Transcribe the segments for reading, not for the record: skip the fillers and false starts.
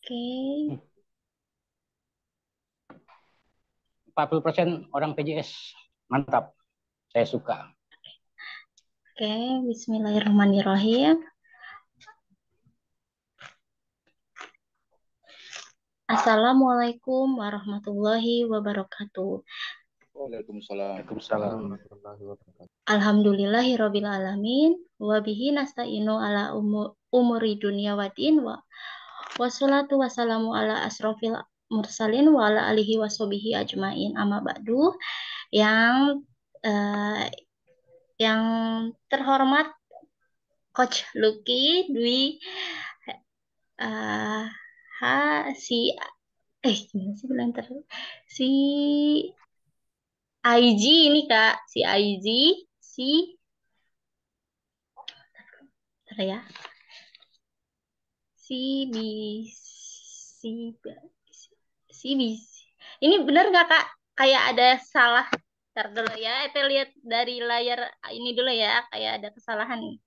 Oke. 40% orang PJS. Mantap. Saya suka. Oke, bismillahirrahmanirrahim. Assalamualaikum warahmatullahi wabarakatuh. Waalaikumsalam. Waalaikumsalam. Alhamdulillahirabbil alamin wa bihi nasta'inu ala umuri dunya waddin wa wassalatu wassalamu ala asrofil mursalin wa ala alihi washabihi ajmain amma ba'du. Yang terhormat Coach Lucky Dwi gimana sih bilang si IG ini Kak, si IG ya. Ini benar nggak Kak? Kayak ada salah. Ntar dulu ya. Kita lihat dari layar ini dulu ya. Kayak ada kesalahan nih.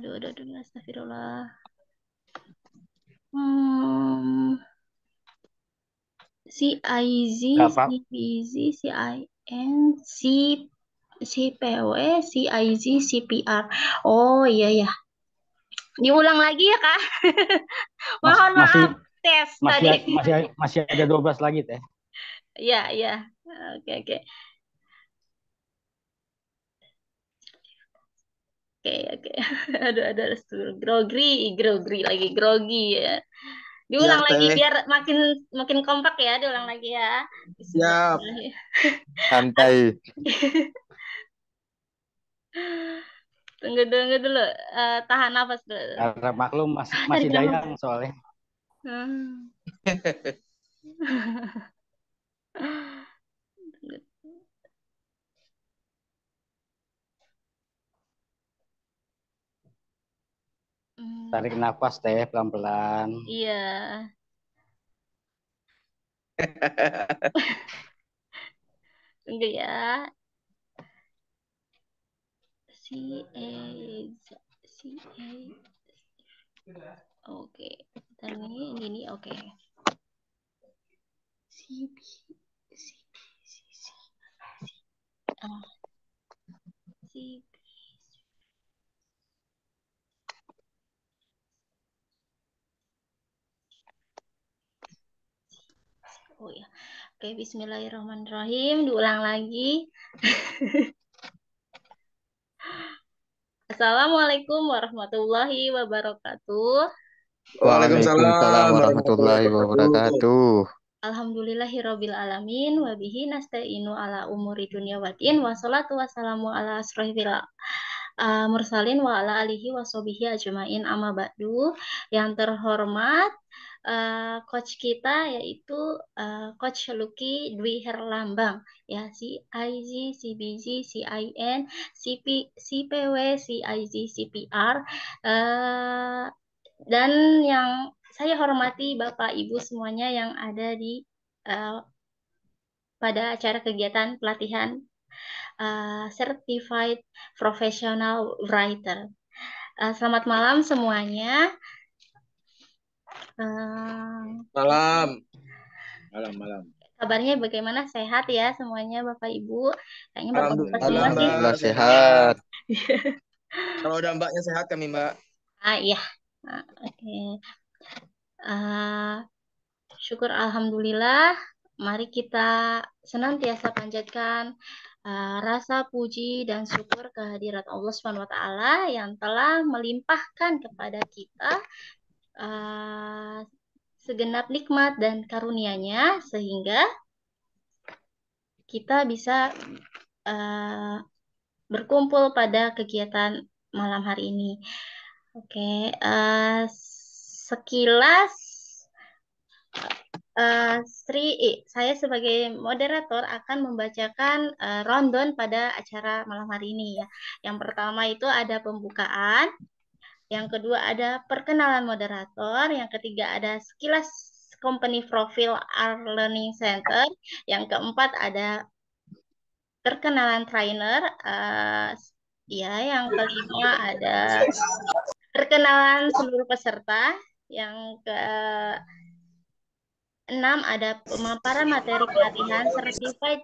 Aduh, astagfirullah. CIZ, CBZ, CIN, CPW, CIZ, CPR. Oh iya ya. Diulang lagi ya Kak. Mohon maaf tes tadi. Masih ada 12 lagi teh. Iya. Oke. Oke. Aduh, grogi ya. Diulang lagi biar makin kompak ya, diulang lagi ya. Siap. Santai. Tunggu dulu. Tahan nafas dulu. Karena maklum masih dayang soalnya. Tarik nafas teh pelan-pelan. Iya. Tunggu ya. Oke. Ini oke. Oh ya. Oke, bismillahirrahmanirrahim. Diulang lagi. Assalamualaikum warahmatullahi wabarakatuh. Waalaikumsalam warahmatullahi wabarakatuh. Alhamdulillahirabbil alamin wa bihi nasta'inu ala umuri dunya waddin wassalatu wassalamu ala asrofil mursalin wa ala alihi washabihi ajmain amma ba'du. Yang terhormat coach kita yaitu Coach Lucky Dwi Herlambang ya, CIZ, CBZ, CIN, CPW, CIZ, CPR, dan yang saya hormati Bapak Ibu semuanya yang ada di pada acara kegiatan pelatihan Certified Professional Writer. Selamat malam semuanya. Malam. Kabarnya bagaimana? Sehat ya semuanya Bapak Ibu? Kayaknya Alhamdulillah sehat. Kalau ada Mbaknya sehat kami Mbak. Iya. Oke. Syukur alhamdulillah. Mari kita senantiasa panjatkan rasa puji dan syukur kehadirat Allah Subhanahu wa taala yang telah melimpahkan kepada kita segenap nikmat dan karunia-Nya sehingga kita bisa berkumpul pada kegiatan malam hari ini. Oke, sekilas saya sebagai moderator akan membacakan rundown pada acara malam hari ini ya. Yang pertama itu ada pembukaan, yang kedua ada perkenalan moderator, yang ketiga ada sekilas company profile Our Learning Center, yang keempat ada perkenalan trainer, ya, yang kelima ada perkenalan seluruh peserta, Yang ke-6 ada pemaparan materi pelatihan Certified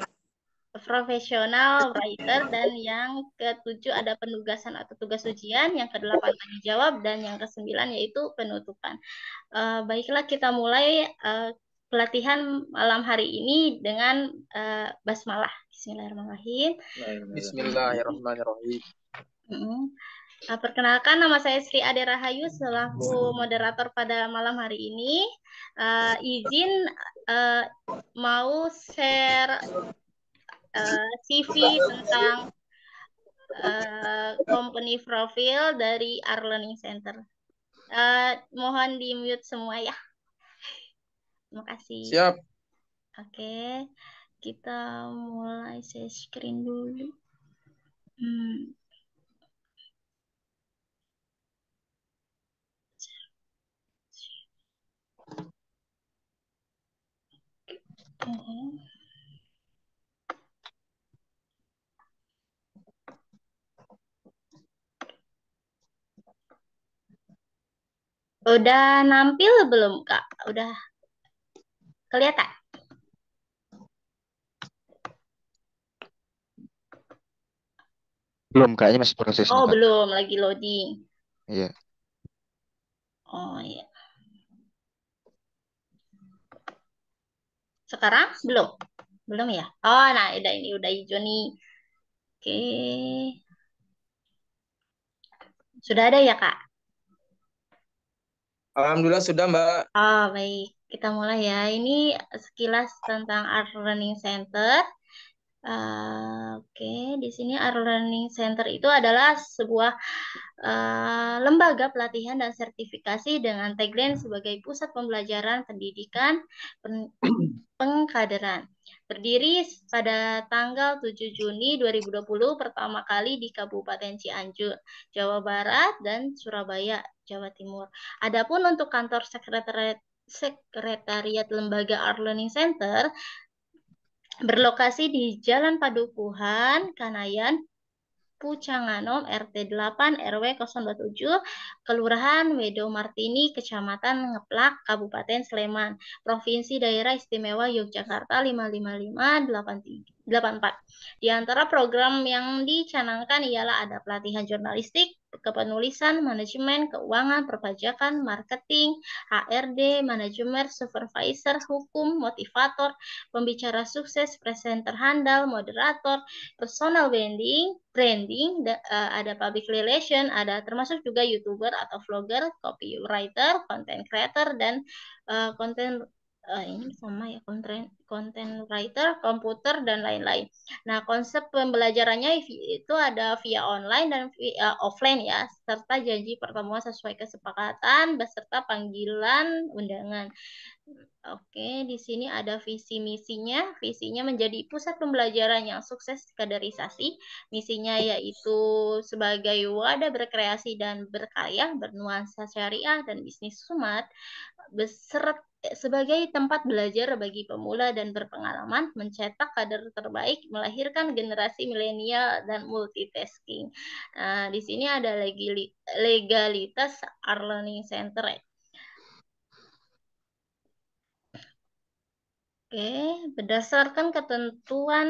Professional Writer, dan yang ke-7 ada penugasan atau tugas ujian, yang ke-8 tanya jawab, dan yang ke-9 yaitu penutupan. Baiklah, kita mulai pelatihan malam hari ini dengan basmalah. Bismillahirrahmanirrahim. Bismillahirrahmanirrahim. Perkenalkan, nama saya Sri Ade Rahayu selaku moderator pada malam hari ini. Izin mau share CV tentang company profile dari Our Learning Center. Mohon di mute semua ya. Terima kasih. Siap. Oke, kita mulai share screen dulu. Udah nampil belum, Kak? Udah kelihatan? Belum, kayaknya masih proses Oh, nih, Kak. belum, lagi loading. Iya. Oh, iya. Sekarang belum? Belum ya? Oh, nah ini udah hijau nih. Oke. Sudah ada ya, Kak? Alhamdulillah sudah, Mbak. Oh, baik. Kita mulai ya. Ini sekilas tentang Our Learning Center. Oke, di sini Our Learning Center itu adalah sebuah lembaga pelatihan dan sertifikasi dengan tagline sebagai pusat pembelajaran pendidikan pengkaderan. Berdiri pada tanggal 7 Juni 2020 pertama kali di Kabupaten Cianjur, Jawa Barat, dan Surabaya, Jawa Timur. Adapun untuk kantor sekretariat lembaga Our Learning Center berlokasi di Jalan Padukuhan, Kanayan, Pucanganom, RT 8 RW 027, Kelurahan Wedo Martini, Kecamatan Ngeplak, Kabupaten Sleman, Provinsi Daerah Istimewa Yogyakarta 55584. Di antara program yang dicanangkan ialah ada pelatihan jurnalistik, kepenulisan, manajemen, keuangan, perpajakan, marketing, HRD, manajemen, supervisor, hukum, motivator, pembicara sukses, presenter handal, moderator, personal branding, ada public relation, ada termasuk juga YouTuber atau vlogger, copywriter, content creator, dan konten ini sama ya, content writer, komputer, dan lain-lain. Nah, konsep pembelajarannya itu ada via online dan via offline ya, serta janji pertemuan sesuai kesepakatan beserta panggilan undangan. Oke, di sini ada visi misinya. Visinya menjadi pusat pembelajaran yang sukses kaderisasi. Misinya yaitu sebagai wadah berkreasi dan berkarya, bernuansa syariah dan bisnis smart, sebagai tempat belajar bagi pemula dan berpengalaman, mencetak kader terbaik, melahirkan generasi milenial dan multitasking. Nah, di sini ada legalitas Our Learning Center. Oke, berdasarkan ketentuan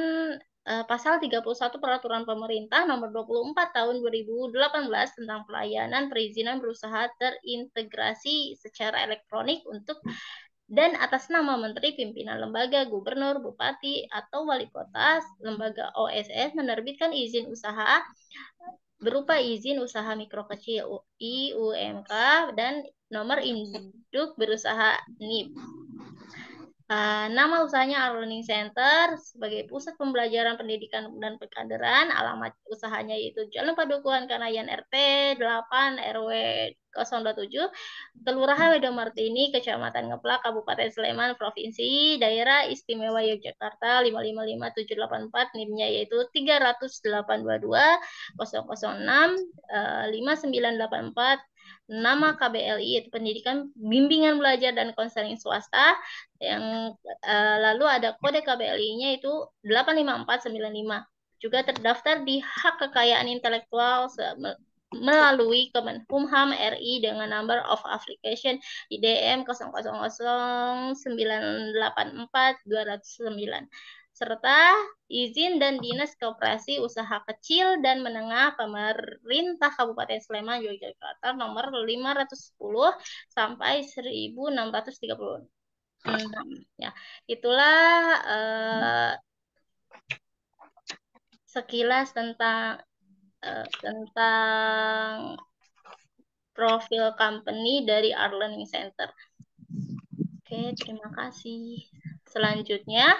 pasal 31 Peraturan Pemerintah Nomor 24 Tahun 2018 tentang pelayanan perizinan berusaha terintegrasi secara elektronik untuk dan atas nama Menteri, Pimpinan Lembaga, Gubernur, Bupati, atau Wali Kota, Lembaga OSS menerbitkan izin usaha berupa izin usaha mikro kecil IUMK dan nomor induk berusaha NIB. Nama usahanya Our Learning Center sebagai pusat pembelajaran pendidikan dan pengkaderan. Alamat usahanya yaitu Jalan Padukuhan Kanayan RT 8 RW 027, Kelurahan Wedo Martini, Kecamatan Ngeplak, Kabupaten Sleman, Provinsi Daerah Istimewa Yogyakarta 555.784, NIM-nya yaitu 30822 006 5984. Nama KBLI yaitu Pendidikan Bimbingan Belajar dan Konseling Swasta, yang lalu ada kode KBLI-nya itu 85495. Juga terdaftar di hak kekayaan intelektual melalui Kemenkumham RI dengan number of application IDM 000984-209 serta izin dan dinas koperasi usaha kecil dan menengah pemerintah Kabupaten Sleman Yogyakarta nomor 510 sampai 1636. Ya, itulah sekilas tentang profil company dari Art Learning Center. Oke, terima kasih. Selanjutnya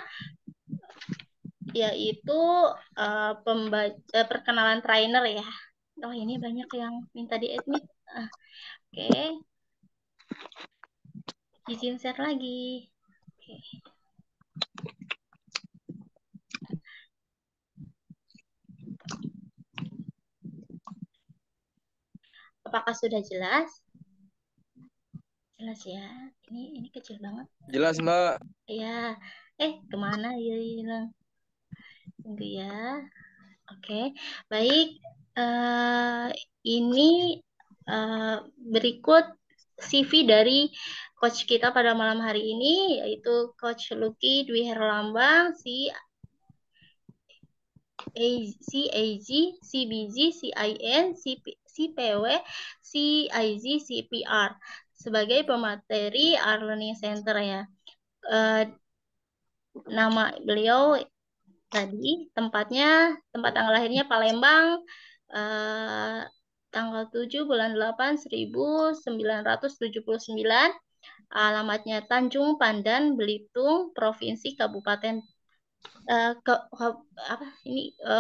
yaitu perkenalan trainer ya. Oh, ini banyak yang minta di-admit. Oke. Izin share lagi. Oke. Apakah sudah jelas? Jelas ya. Ini kecil banget. Jelas, Mbak. Ya. Kemana ya hilang? Tunggu ya. Oke. Baik. Ini berikut CV dari coach kita pada malam hari ini, yaitu Coach Lucky Dwi Herlambang, CAG, CBG, CIN, CPW, CIZ, CPR sebagai pemateri Art Learning Center ya. Nama beliau tadi, tempat tanggal lahirnya Palembang, tanggal 7 bulan 8 1979, alamatnya Tanjung Pandan, Belitung, Provinsi Kabupaten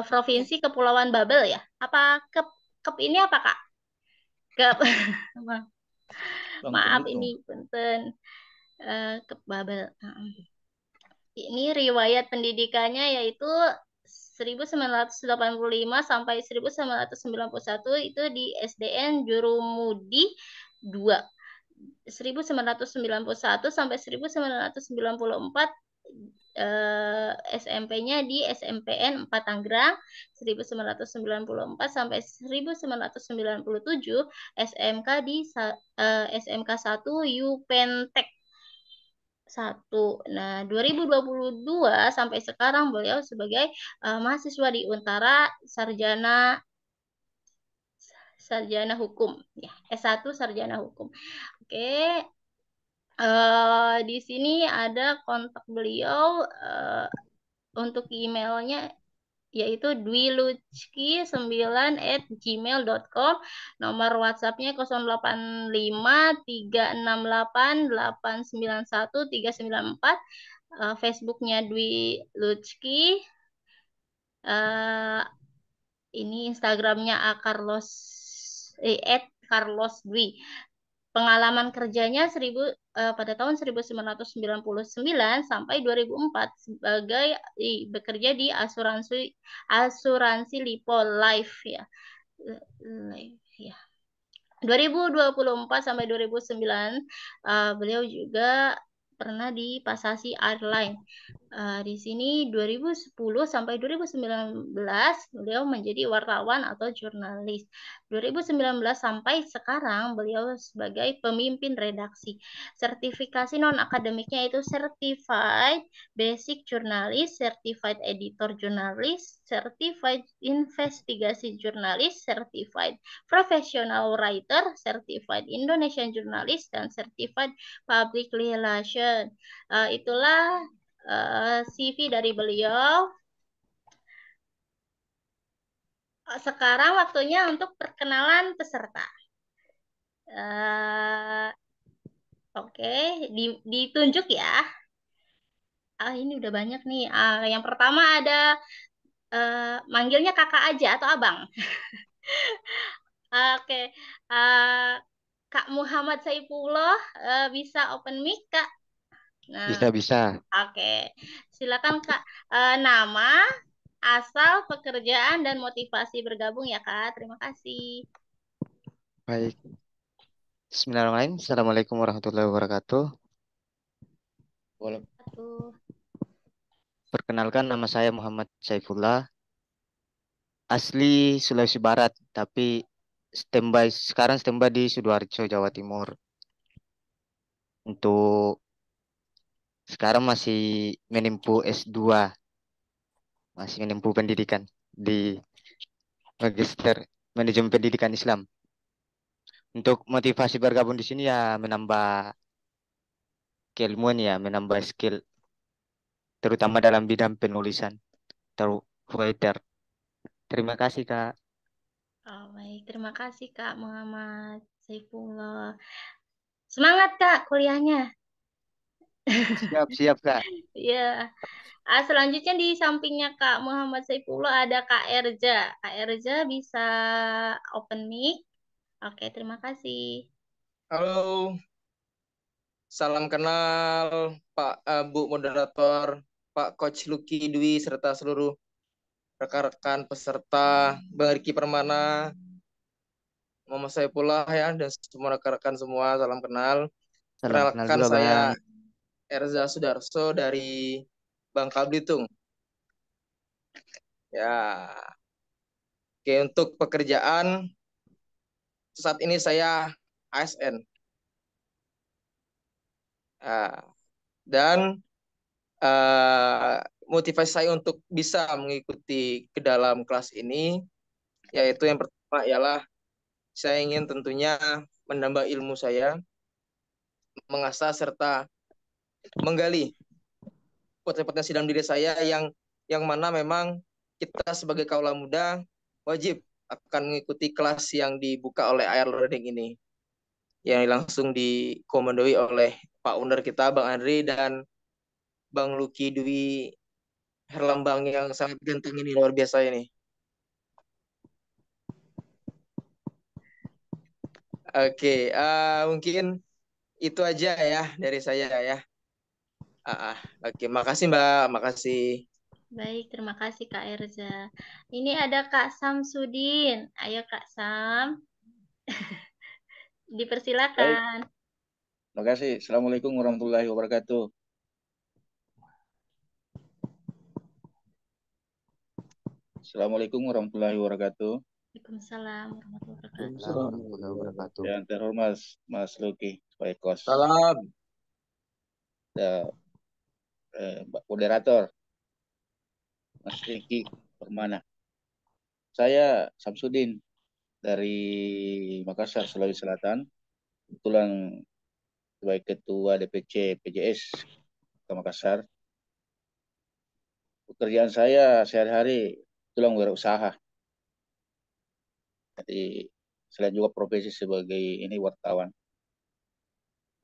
Provinsi Kepulauan Babel ya. Apa kep ini apa Kak? Kep maaf ini punten kep Babel. Ini riwayat pendidikannya yaitu 1985 sampai 1991 itu di SDN Jurumudi 2. 1991 sampai 1994 SMP-nya di SMPN 4 Tangerang, 1994 sampai 1997 SMK di SMK 1 Yupentek 1. Nah, 2022 sampai sekarang beliau sebagai mahasiswa di Untara sarjana hukum ya, S1 sarjana hukum. Oke. Di sini ada kontak beliau untuk emailnya yaitu dwiluchki9@gmail.com, nomor WhatsApp-nya 085368891394, Facebook-nya Dwi Luchki, ini Instagram-nya @Carlos Dwi. Pengalaman kerjanya pada tahun 1999 sampai 2004 sebagai bekerja di asuransi Lipo Life ya. 2024 sampai 2009 beliau juga pernah di Pasasi Airline. Di sini 2010 sampai 2019 beliau menjadi wartawan atau jurnalis. 2019 sampai sekarang beliau sebagai pemimpin redaksi. Sertifikasi non-akademiknya itu Certified Basic Journalist, Certified Editor Journalist, Certified Investigasi Journalist, Certified Professional Writer, Certified Indonesian Journalist, dan Certified Public Relation. Itulah CV dari beliau. Sekarang waktunya untuk perkenalan peserta. Oke, ditunjuk ya. Ini udah banyak nih. Yang pertama ada manggilnya kakak aja atau abang. Oke, Kak Muhammad Saifullah, bisa open mic Kak. Nah, Bisa. Oke, silakan Kak. Nama, asal, pekerjaan, dan motivasi bergabung ya Kak. Terima kasih. Baik. Bismillahirrahmanirrahim. Assalamualaikum warahmatullahi wabarakatuh. Perkenalkan, nama saya Muhammad Saifullah. Asli Sulawesi Barat, tapi sekarang standby di Sidoarjo, Jawa Timur. Untuk sekarang masih menempuh S2, masih menempuh pendidikan di Magister Manajemen Pendidikan Islam. Untuk motivasi bergabung di sini ya menambah keilmuan ya, menambah skill terutama dalam bidang penulisan atau writer. Terima kasih, Kak. Oh, baik. Terima kasih Kak Muhammad Saifullah. Semangat Kak kuliahnya. Siap, Kak. Ya. Selanjutnya di sampingnya Kak Muhammad Saifullah ada Kak Erja. Kak Erja bisa open mic. Oke, terima kasih. Halo, salam kenal Pak Bu Moderator, Pak Coach Lucky Dwi serta seluruh rekan-rekan peserta, Bang Riki Permana, Muhammad Saifullah ya, dan semua rekan-rekan semua, salam kenal. Salam kenal Perkenalkan juga, saya Bang. Erza Sudarso dari Bangka Belitung. Ya, oke, untuk pekerjaan saat ini saya ASN. Dan motivasi saya untuk bisa mengikuti ke dalam kelas ini, yaitu yang pertama ialah saya ingin tentunya menambah ilmu saya, mengasah serta menggali potensi dalam diri saya yang mana memang kita sebagai kaula muda wajib akan mengikuti kelas yang dibuka oleh IR Learning ini, yang langsung dikomandoi oleh Pak Owner kita, Bang Andri, dan Bang Lucky Dwi Herlambang yang sangat ganteng ini, luar biasa ini. Oke, mungkin itu aja ya dari saya ya. Oke, makasih Mbak, makasih. Baik, terima kasih Kak Erza. Ini ada Kak Samsudin. Ayo Kak Sam, Baik, dipersilakan. terima kasih. Assalamualaikum warahmatullahi wabarakatuh. Assalamualaikum warahmatullahi wabarakatuh. Waalaikumsalam warahmatullahi wabarakatuh. Assalamualaikum warahmatullahi wabarakatuh. Yang terhormat Mas Luki, Pak Kos, Salam. Mbak Moderator, Mas Riki Permana. Saya Samsudin dari Makassar, Sulawesi Selatan. Kebetulan sebagai Ketua DPC PJS Kota Makassar. Pekerjaan saya sehari-hari tulang wirausaha. Jadi selain juga profesi sebagai ini wartawan.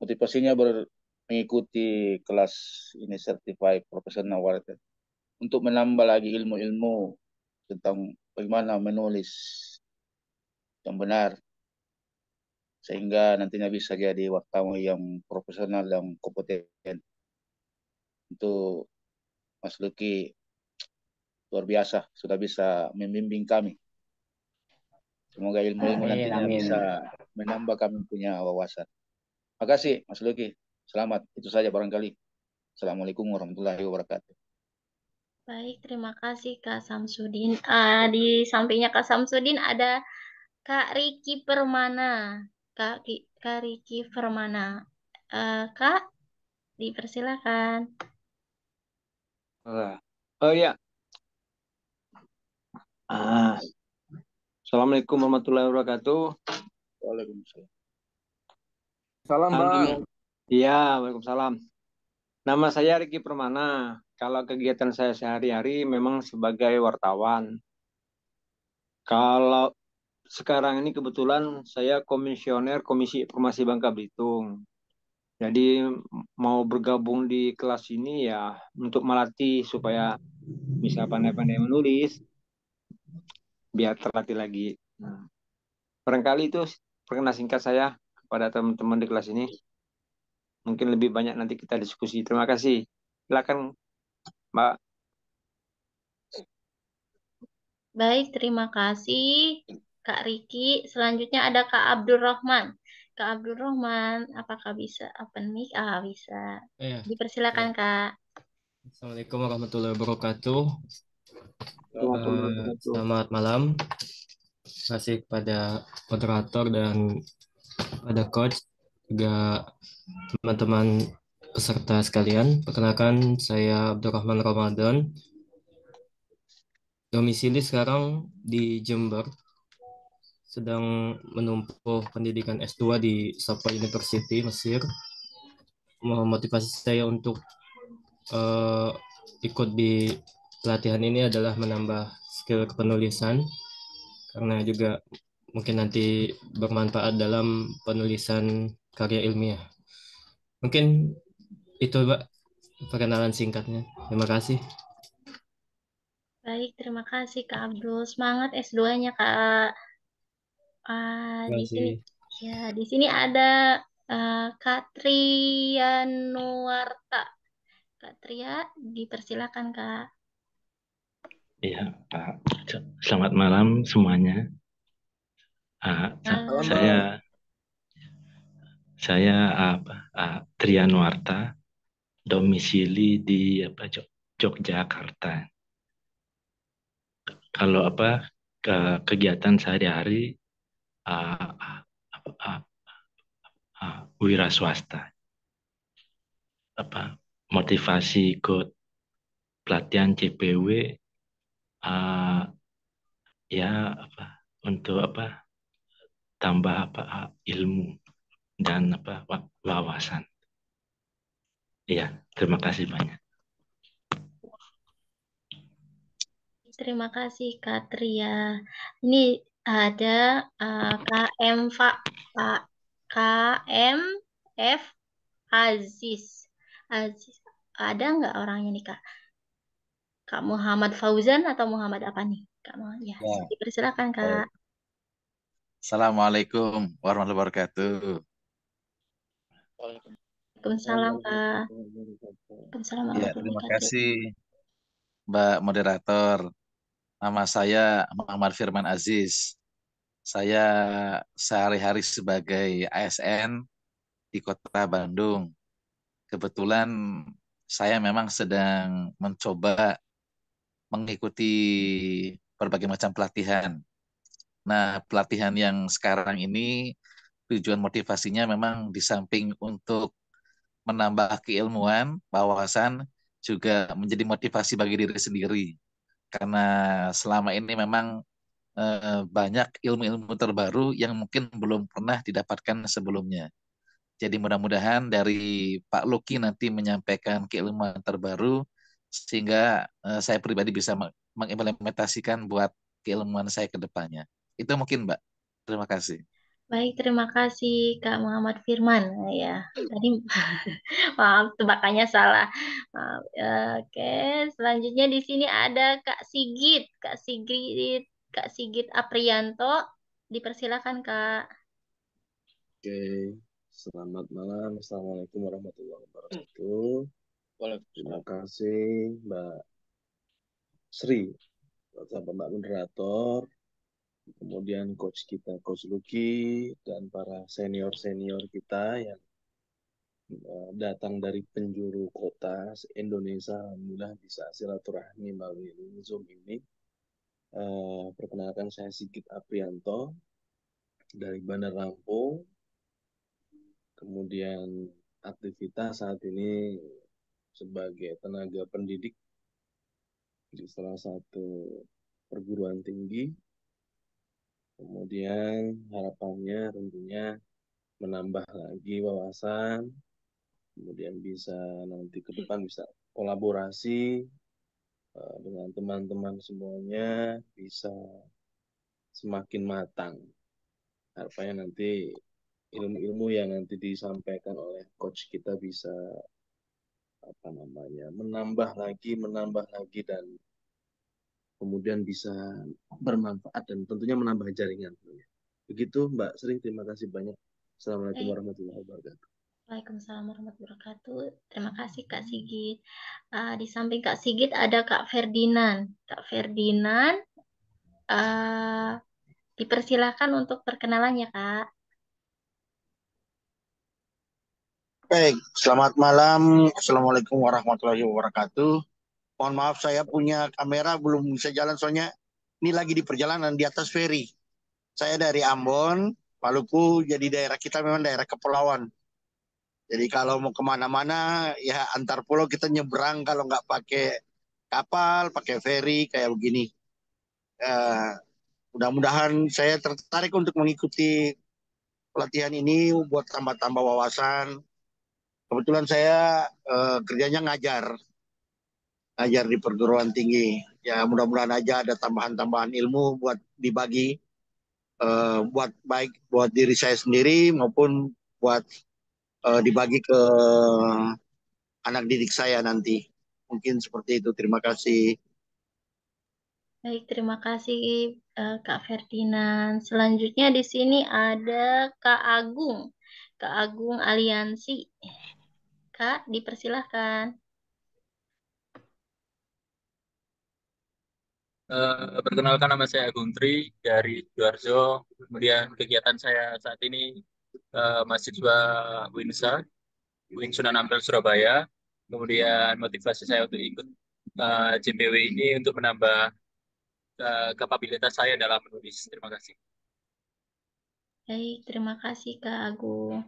Motivasinya mengikuti kelas ini Certified Professional Writer untuk menambah lagi ilmu-ilmu tentang bagaimana menulis yang benar sehingga nantinya bisa jadi wartawan yang profesional dan kompeten. Untuk Mas Luki luar biasa sudah bisa membimbing kami. Semoga ilmu-ilmu Amin, nantinya amin. bisa menambah kami punya wawasan. Terima kasih Mas Luki. Selamat. Itu saja barangkali. Assalamualaikum warahmatullahi wabarakatuh. Baik, terima kasih Kak Samsudin. Di sampingnya Kak Samsudin ada Kak Riki Permana. Kak Riki Permana. Kak, dipersilakan. Oh ya, Assalamualaikum warahmatullahi wabarakatuh. Waalaikumsalam. Salam Bang. Iya, waalaikumsalam. Nama saya Riki Permana. Kalau kegiatan saya sehari-hari memang sebagai wartawan. Kalau sekarang ini kebetulan saya komisioner Komisi Informasi Bangka Belitung. Jadi mau bergabung di kelas ini ya untuk melatih supaya bisa pandai-pandai menulis, biar terlatih lagi. Nah, barangkali itu perkenalan singkat saya kepada teman-teman di kelas ini. Mungkin lebih banyak nanti kita diskusi. Terima kasih. Silakan, Mbak. Baik, terima kasih Kak Riki. Selanjutnya ada Kak Abdul Rahman. Kak Abdul Rahman, apakah bisa open mic? Bisa. Iya. Dipersilakan, Kak. Assalamualaikum warahmatullahi wabarakatuh. Selamat malam. kasih kepada moderator dan pada coach, juga teman-teman peserta sekalian. Perkenalkan, saya Abdurrahman Ramadan. Domisili sekarang di Jember, sedang menempuh pendidikan S2 di Sapa University, Mesir. Motivasi saya untuk eh, ikut di pelatihan ini adalah menambah skill kepenulisan, karena juga mungkin nanti bermanfaat dalam penulisan karya ilmiah. Mungkin itu, Mbak, perkenalan singkatnya. Terima kasih. Baik, terima kasih Kak Abdul. Semangat S2-nya Kak. Terima Di sini kasih. ya, di sini ada Kak Trianuarta. Kak Tria, dipersilakan Kak. Iya, Pak. Selamat malam semuanya. Malam. Saya Trianuarta, domisili di Yogyakarta. Kalau kegiatan sehari-hari wira swasta. Motivasi ikut pelatihan CPW untuk tambah ilmu dan wawasan. Iya, terima kasih banyak. Terima kasih Kak Tria. Ini ada KMF Aziz. Aziz, ada nggak orangnya nih Kak? Kak Muhammad Fauzan atau Muhammad apa nih? Kak ya, Ya. dipersilakan Kak. Assalamualaikum warahmatullahi wabarakatuh. Waalaikumsalam Kak. Waalaikumsalam Ya, warahmatullahi terima wabarakatuh. kasih Mbak Moderator. Nama saya Muhammad Firman Aziz. Saya sehari-hari sebagai ASN di Kota Bandung. Kebetulan saya memang sedang mencoba mengikuti berbagai macam pelatihan. Nah, pelatihan yang sekarang ini tujuan motivasinya memang di samping untuk menambah keilmuan, wawasan, juga menjadi motivasi bagi diri sendiri. Karena selama ini memang banyak ilmu-ilmu terbaru yang mungkin belum pernah didapatkan sebelumnya. Jadi mudah-mudahan dari Pak Luki nanti menyampaikan keilmuan terbaru sehingga saya pribadi bisa mengimplementasikan buat keilmuan saya ke depannya. Itu mungkin, Mbak. Terima kasih. Baik, terima kasih Kak Muhammad Firman. Ya, tadi maaf tebakannya salah. Maaf. Oke, selanjutnya di sini ada Kak Sigit. Kak Sigit Aprianto. Dipersilakan Kak. Oke, selamat malam. Assalamualaikum warahmatullahi wabarakatuh. Terima kasih Mbak Sri, Mbak moderator, kemudian coach kita, Coach Luki, dan para senior-senior kita yang datang dari penjuru kota Indonesia. Alhamdulillah bisa silaturahmi melalui Zoom ini. Perkenalkan, saya Sigit Aprianto dari Bandar Lampung. Kemudian aktivitas saat ini sebagai tenaga pendidik di salah satu perguruan tinggi. Kemudian harapannya tentunya menambah lagi wawasan, kemudian bisa nanti ke depan bisa kolaborasi dengan teman-teman semuanya, bisa semakin matang. Harapannya nanti ilmu-ilmu yang nanti disampaikan oleh coach kita bisa menambah lagi dan kemudian bisa bermanfaat dan tentunya menambah jaringan. Begitu Mbak Sri, terima kasih banyak. Assalamualaikum warahmatullahi wabarakatuh. Waalaikumsalam warahmatullahi wabarakatuh. Terima kasih Kak Sigit. Di samping Kak Sigit ada Kak Ferdinand. Kak Ferdinand, dipersilakan untuk perkenalannya Kak. Baik, selamat malam. Assalamualaikum warahmatullahi wabarakatuh. Mohon maaf, saya punya kamera belum bisa jalan soalnya ini lagi di perjalanan di atas feri. Saya dari Ambon, Maluku. Jadi daerah kita memang daerah kepulauan. Jadi kalau mau kemana-mana, ya antar pulau kita nyebrang kalau nggak pakai kapal, pakai feri kayak begini. Eh, Mudah-mudahan saya tertarik untuk mengikuti pelatihan ini buat tambah-tambah wawasan. Kebetulan saya kerjanya ngajar di perguruan tinggi. Ya mudah-mudahan aja ada tambahan-tambahan ilmu buat dibagi, buat baik buat diri saya sendiri maupun buat dibagi ke anak didik saya nanti. Mungkin seperti itu. Terima kasih. Baik, terima kasih Kak Ferdinand. Selanjutnya di sini ada Kak Agung. Kak Agung Aliansi. Kak, dipersilahkan. Perkenalkan, nama saya Agung Tri dari Sidoarjo. Kemudian kegiatan saya saat ini mahasiswa WINSA, Wing Sunan Ampel Surabaya. Kemudian motivasi saya untuk ikut JPW ini untuk menambah kapabilitas saya dalam menulis. Terima kasih. Baik, terima kasih Kak Agung.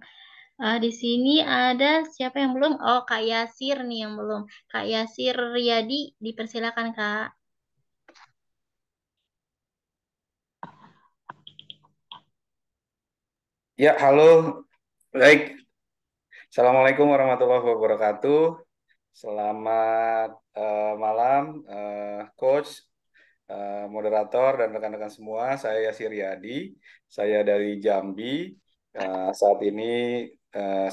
Di sini ada siapa yang belum? Oh, Kak Yasir nih yang belum. Kak Yasir Riyadi, dipersilakan Kak. Ya, halo. Baik. Assalamualaikum warahmatullahi wabarakatuh. Selamat malam, Coach, moderator, dan rekan-rekan semua. Saya Yasir Yadi. Saya dari Jambi. Saat ini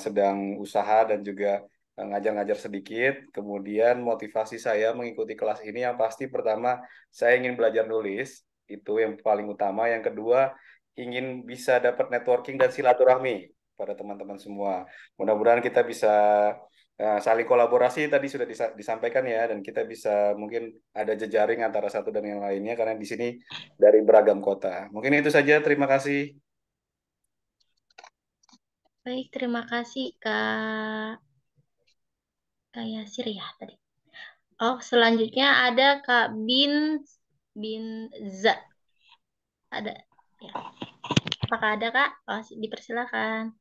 sedang usaha dan juga ngajar-ngajar sedikit. Kemudian motivasi saya mengikuti kelas ini yang pasti pertama, saya ingin belajar nulis. Itu yang paling utama. Yang kedua, ingin bisa dapat networking dan silaturahmi pada teman-teman semua. Mudah-mudahan kita bisa saling kolaborasi tadi sudah disampaikan ya, dan kita bisa mungkin ada jejaring antara satu dan yang lainnya karena di sini dari beragam kota. Mungkin itu saja, terima kasih. Baik, terima kasih Kak Yasir ya tadi. Oh, selanjutnya ada Kak Bin Za. Ada ya. Apakah ada Kak? Oh, dipersilakan.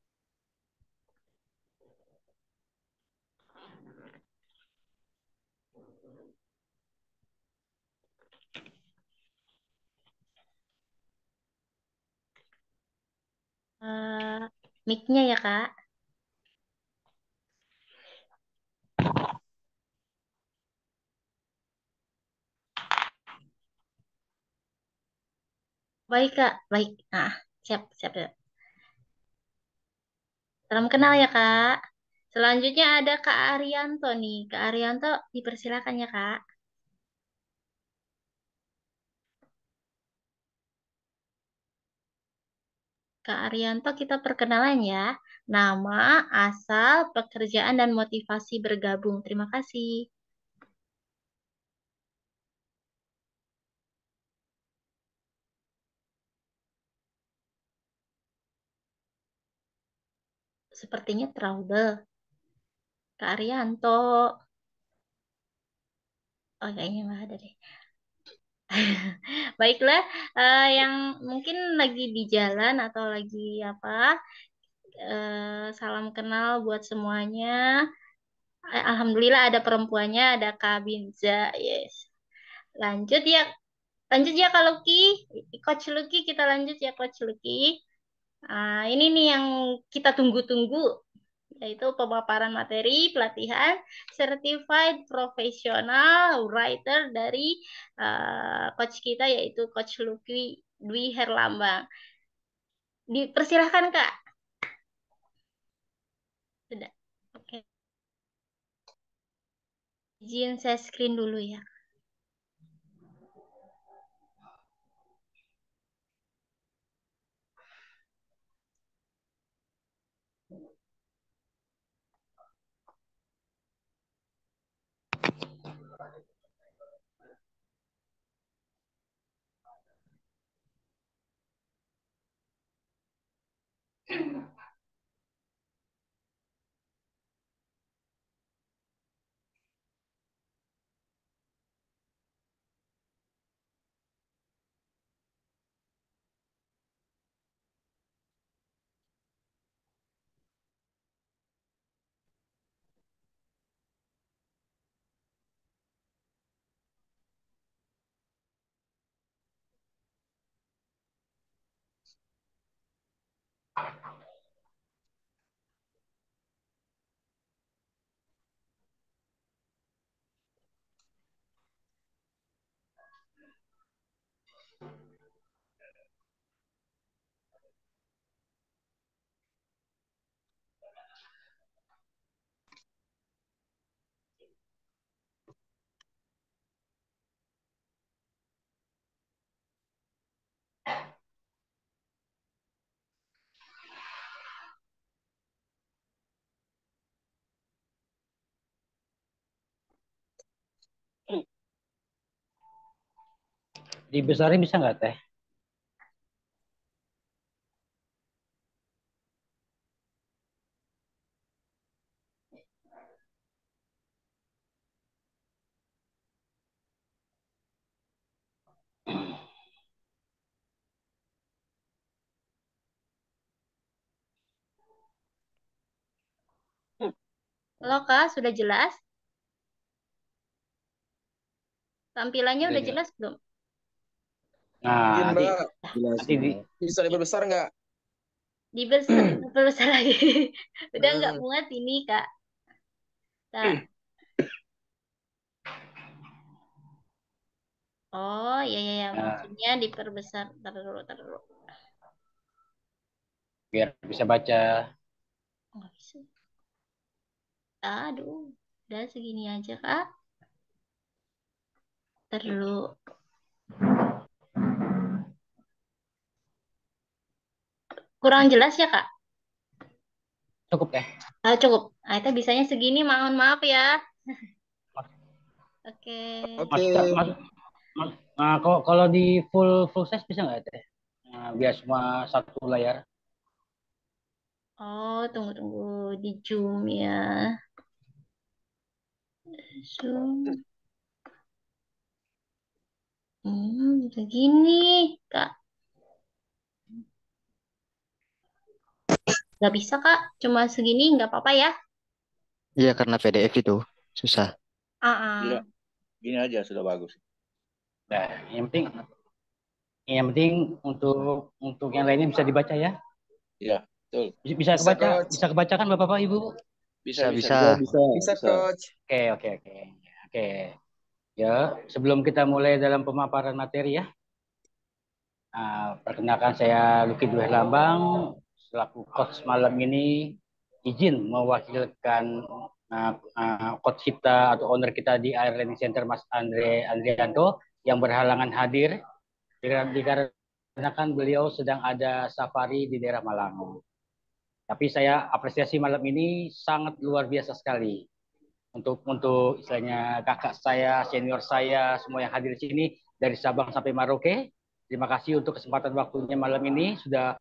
Mic-nya ya Kak. Baik Kak, baik. Nah, siap, siap, siap. Salam kenal ya Kak. Selanjutnya ada Kak Arianto nih. Kak Arianto, dipersilakan ya Kak. Kak Arianto, kita perkenalan ya. Nama, asal, pekerjaan, dan motivasi bergabung. Terima kasih. Sepertinya trouble. Kak Arianto. Oh, kayaknya nggak ada deh. Baiklah, yang mungkin lagi di jalan atau lagi apa, salam kenal buat semuanya. Alhamdulillah ada perempuannya, ada Kak Binza, yes. Lanjut ya, Kak Lucky, Coach Lucky, kita lanjut ya Coach Lucky. Ini nih yang kita tunggu-tunggu, yaitu pemaparan materi pelatihan Certified Professional Writer dari coach kita, yaitu Coach Lucky Dwi Herlambang. Dipersilahkan Kak. Sudah. Oke. Izin saya screen dulu ya. Dibesarin bisa nggak teh? Halo Kak, sudah jelas? Tampilannya Udah udah jelas. jelas belum? Nah, Izin nanti Mbak, Jelas, nanti di Mbak. bisa diperbesar nggak? Diperbesar lagi. Udah nggak Hmm. muat ini Kak. Kak. Oh, iya, iya, iya. nah, Maksudnya diperbesar. Tar dulu. biar bisa baca. Nggak bisa. Aduh, udah segini aja Kak. Tar dulu. Kurang jelas ya Kak? Cukup teh. Ah, cukup. Ah, itu bisanya segini, mohon maaf ya. Oke. Oke. Nah, kalau di full size bisa nggak teh? Nah, biar semua satu layar. Oh, tunggu di Zoom ya. Zoom. Begini, Kak. Nggak bisa, Kak. Cuma segini, nggak apa-apa ya. Iya, karena PDF itu susah. Iya, Ah, gini aja sudah bagus. Nah, yang penting untuk yang lainnya bisa dibaca ya. Iya, betul. Bisa Bisa, kebaca, Coach. bisa kebacakan Bapak Ibu. Bisa, bisa, Bisa. bisa. Bisa, Bisa, bisa. Coach. Oke. Ya, sebelum kita mulai dalam pemaparan materi ya, perkenalkan saya Lucky Dwi Lambang selaku coach malam ini izin mewakilkan coach kita atau owner kita di Air Learning Center Mas Andrianto yang berhalangan hadir dikarenakan beliau sedang ada safari di daerah Malang. Tapi saya apresiasi malam ini sangat luar biasa sekali untuk istilahnya kakak saya, senior saya, semua yang hadir di sini dari Sabang sampai Merauke. Terima kasih untuk kesempatan waktunya malam ini sudah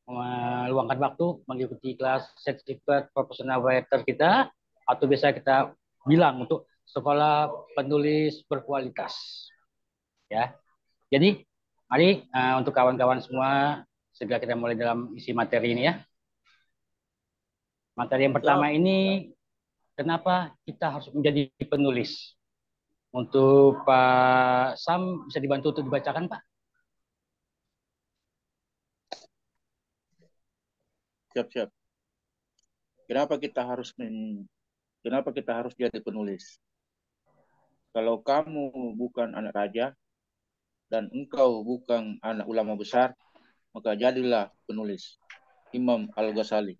meluangkan waktu mengikuti kelas sertifikat profesional writer kita atau biasa kita bilang untuk sekolah penulis berkualitas. Ya, jadi mari untuk kawan-kawan semua segera kita mulai dalam isi materi ini ya. Materi yang pertama ini kenapa kita harus menjadi penulis? Untuk Pak Sam bisa dibantu untuk dibacakan Pak? Siap-siap. Kenapa kita harus jadi penulis? Kalau kamu bukan anak raja dan engkau bukan anak ulama besar, maka jadilah penulis. Imam Al-Ghazali.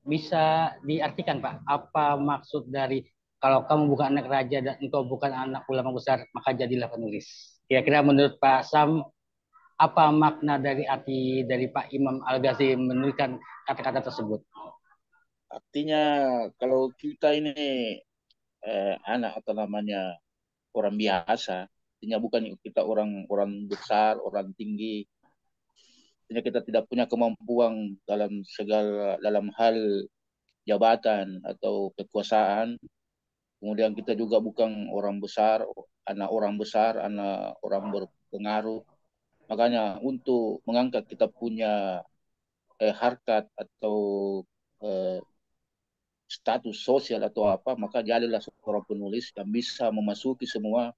Bisa diartikan Pak, apa maksud dari kalau kamu bukan anak raja dan engkau bukan anak ulama besar, maka jadilah penulis. Kira-kira menurut Pak Sam, apa makna dari arti dari Pak Imam Al-Ghazali menuliskan kata-kata tersebut? Artinya kalau kita ini anak atau namanya orang biasa, artinya bukan kita orang besar, orang tinggi, artinya kita tidak punya kemampuan dalam hal jabatan atau kekuasaan. Kemudian kita juga bukan orang besar, anak orang berpengaruh. Makanya untuk mengangkat kita punya harkat atau eh, status sosial atau apa, maka jadilah seorang penulis yang bisa memasuki semua,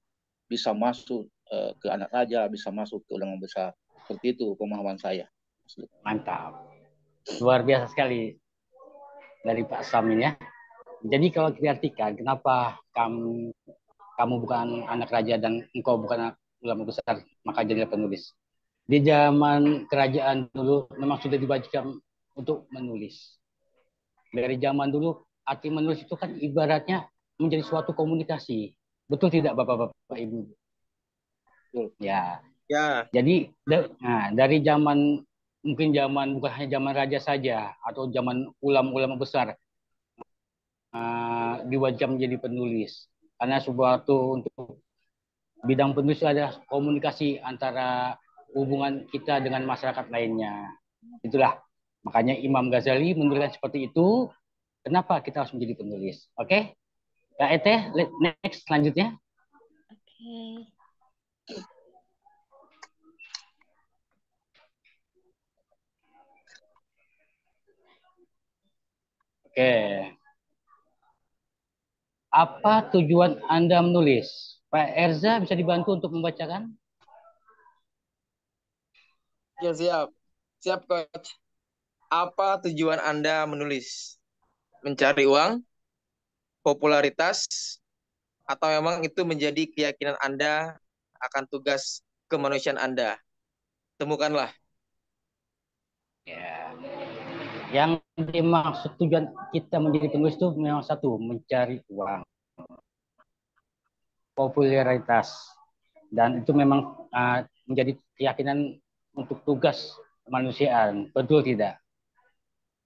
bisa masuk ke anak raja, bisa masuk ke ulama besar. Seperti itu pemahaman saya. Mantap. Luar biasa sekali dari Pak Sam ini ya. Jadi kalau kita artikan, kenapa kamu bukan anak raja dan engkau bukan anak ulama besar, maka jadilah penulis. Di zaman kerajaan dulu memang sudah dibagikan untuk menulis. Dari zaman dulu arti menulis itu kan ibaratnya menjadi suatu komunikasi. Betul tidak Bapak-bapak Ibu? Ya. Ya. Jadi dari zaman mungkin bukan hanya zaman raja saja atau zaman ulama-ulama besar diwajibkan menjadi penulis karena sebuah untuk Bidang penulis adalah komunikasi antara hubungan kita dengan masyarakat lainnya. Itulah makanya Imam Ghazali menuliskan seperti itu. Kenapa kita harus menjadi penulis? Oke, Kak Ete, next selanjutnya. Oke. Oke. Apa tujuan Anda menulis? Pak Erza bisa dibantu untuk membacakan? Ya, siap. Siap, Coach. Apa tujuan Anda menulis? Mencari uang, popularitas, atau memang itu menjadi keyakinan Anda akan tugas kemanusiaan Anda? Temukanlah. Ya. Yang dimaksud tujuan kita menjadi penulis itu memang satu, mencari uang, popularitas, dan itu memang menjadi keyakinan untuk tugas kemanusiaan. Betul tidak?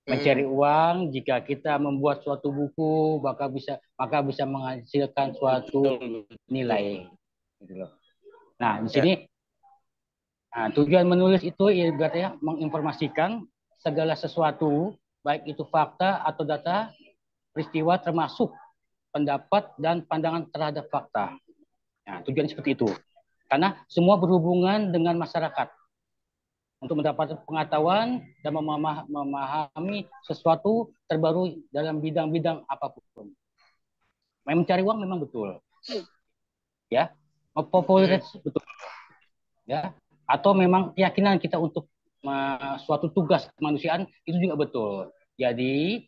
Mencari uang, jika kita membuat suatu buku maka bisa menghasilkan suatu nilai. Gitu loh. Nah, di sini tujuan menulis itu ya berarti ya menginformasikan segala sesuatu, baik itu fakta atau data, peristiwa termasuk pendapat dan pandangan terhadap fakta. Nah, tujuan seperti itu. Karena semua berhubungan dengan masyarakat untuk mendapatkan pengetahuan dan memahami sesuatu terbaru dalam bidang-bidang apapun. Mencari uang memang betul, ya, popularitas betul, ya, atau memang keyakinan kita untuk suatu tugas kemanusiaan itu juga betul. Jadi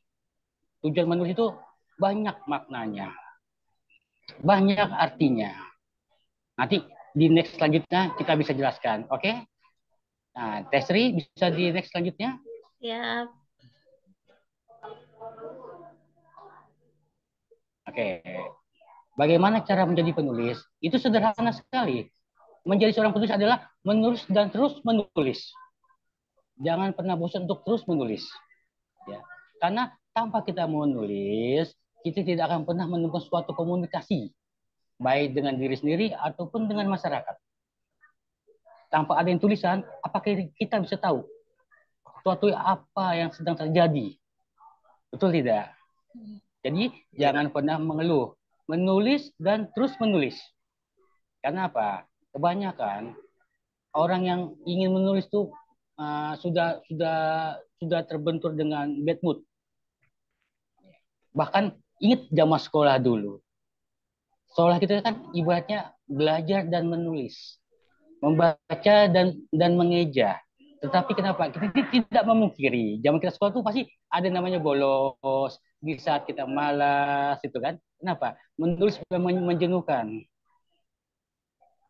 tujuan menulis itu banyak maknanya, banyak artinya. Nanti di next selanjutnya kita bisa jelaskan, oke? Nah, Tesri bisa di next selanjutnya? Ya. Oke. Bagaimana cara menjadi penulis? Itu sederhana sekali. Menjadi seorang penulis adalah menulis dan terus menulis. Jangan pernah bosan untuk terus menulis. Ya. Karena tanpa kita menulis, kita tidak akan pernah menemukan suatu komunikasi. Baik dengan diri sendiri ataupun dengan masyarakat. Tanpa ada yang tulisan, apakah kita bisa tahu suatu apa yang sedang terjadi? Betul tidak? Jadi jangan pernah mengeluh. Menulis dan terus menulis. Karena apa? Kebanyakan orang yang ingin menulis tuh sudah terbentur dengan bad mood. Bahkan ingat zaman sekolah dulu. Sekolah kita kan ibaratnya belajar dan menulis, membaca dan mengeja. Tetapi kenapa? Kita tidak memungkiri. Zaman kita sekolah tuh pasti ada namanya bolos, di saat kita malas, itu kan. Kenapa? Menulis menjenuhkan.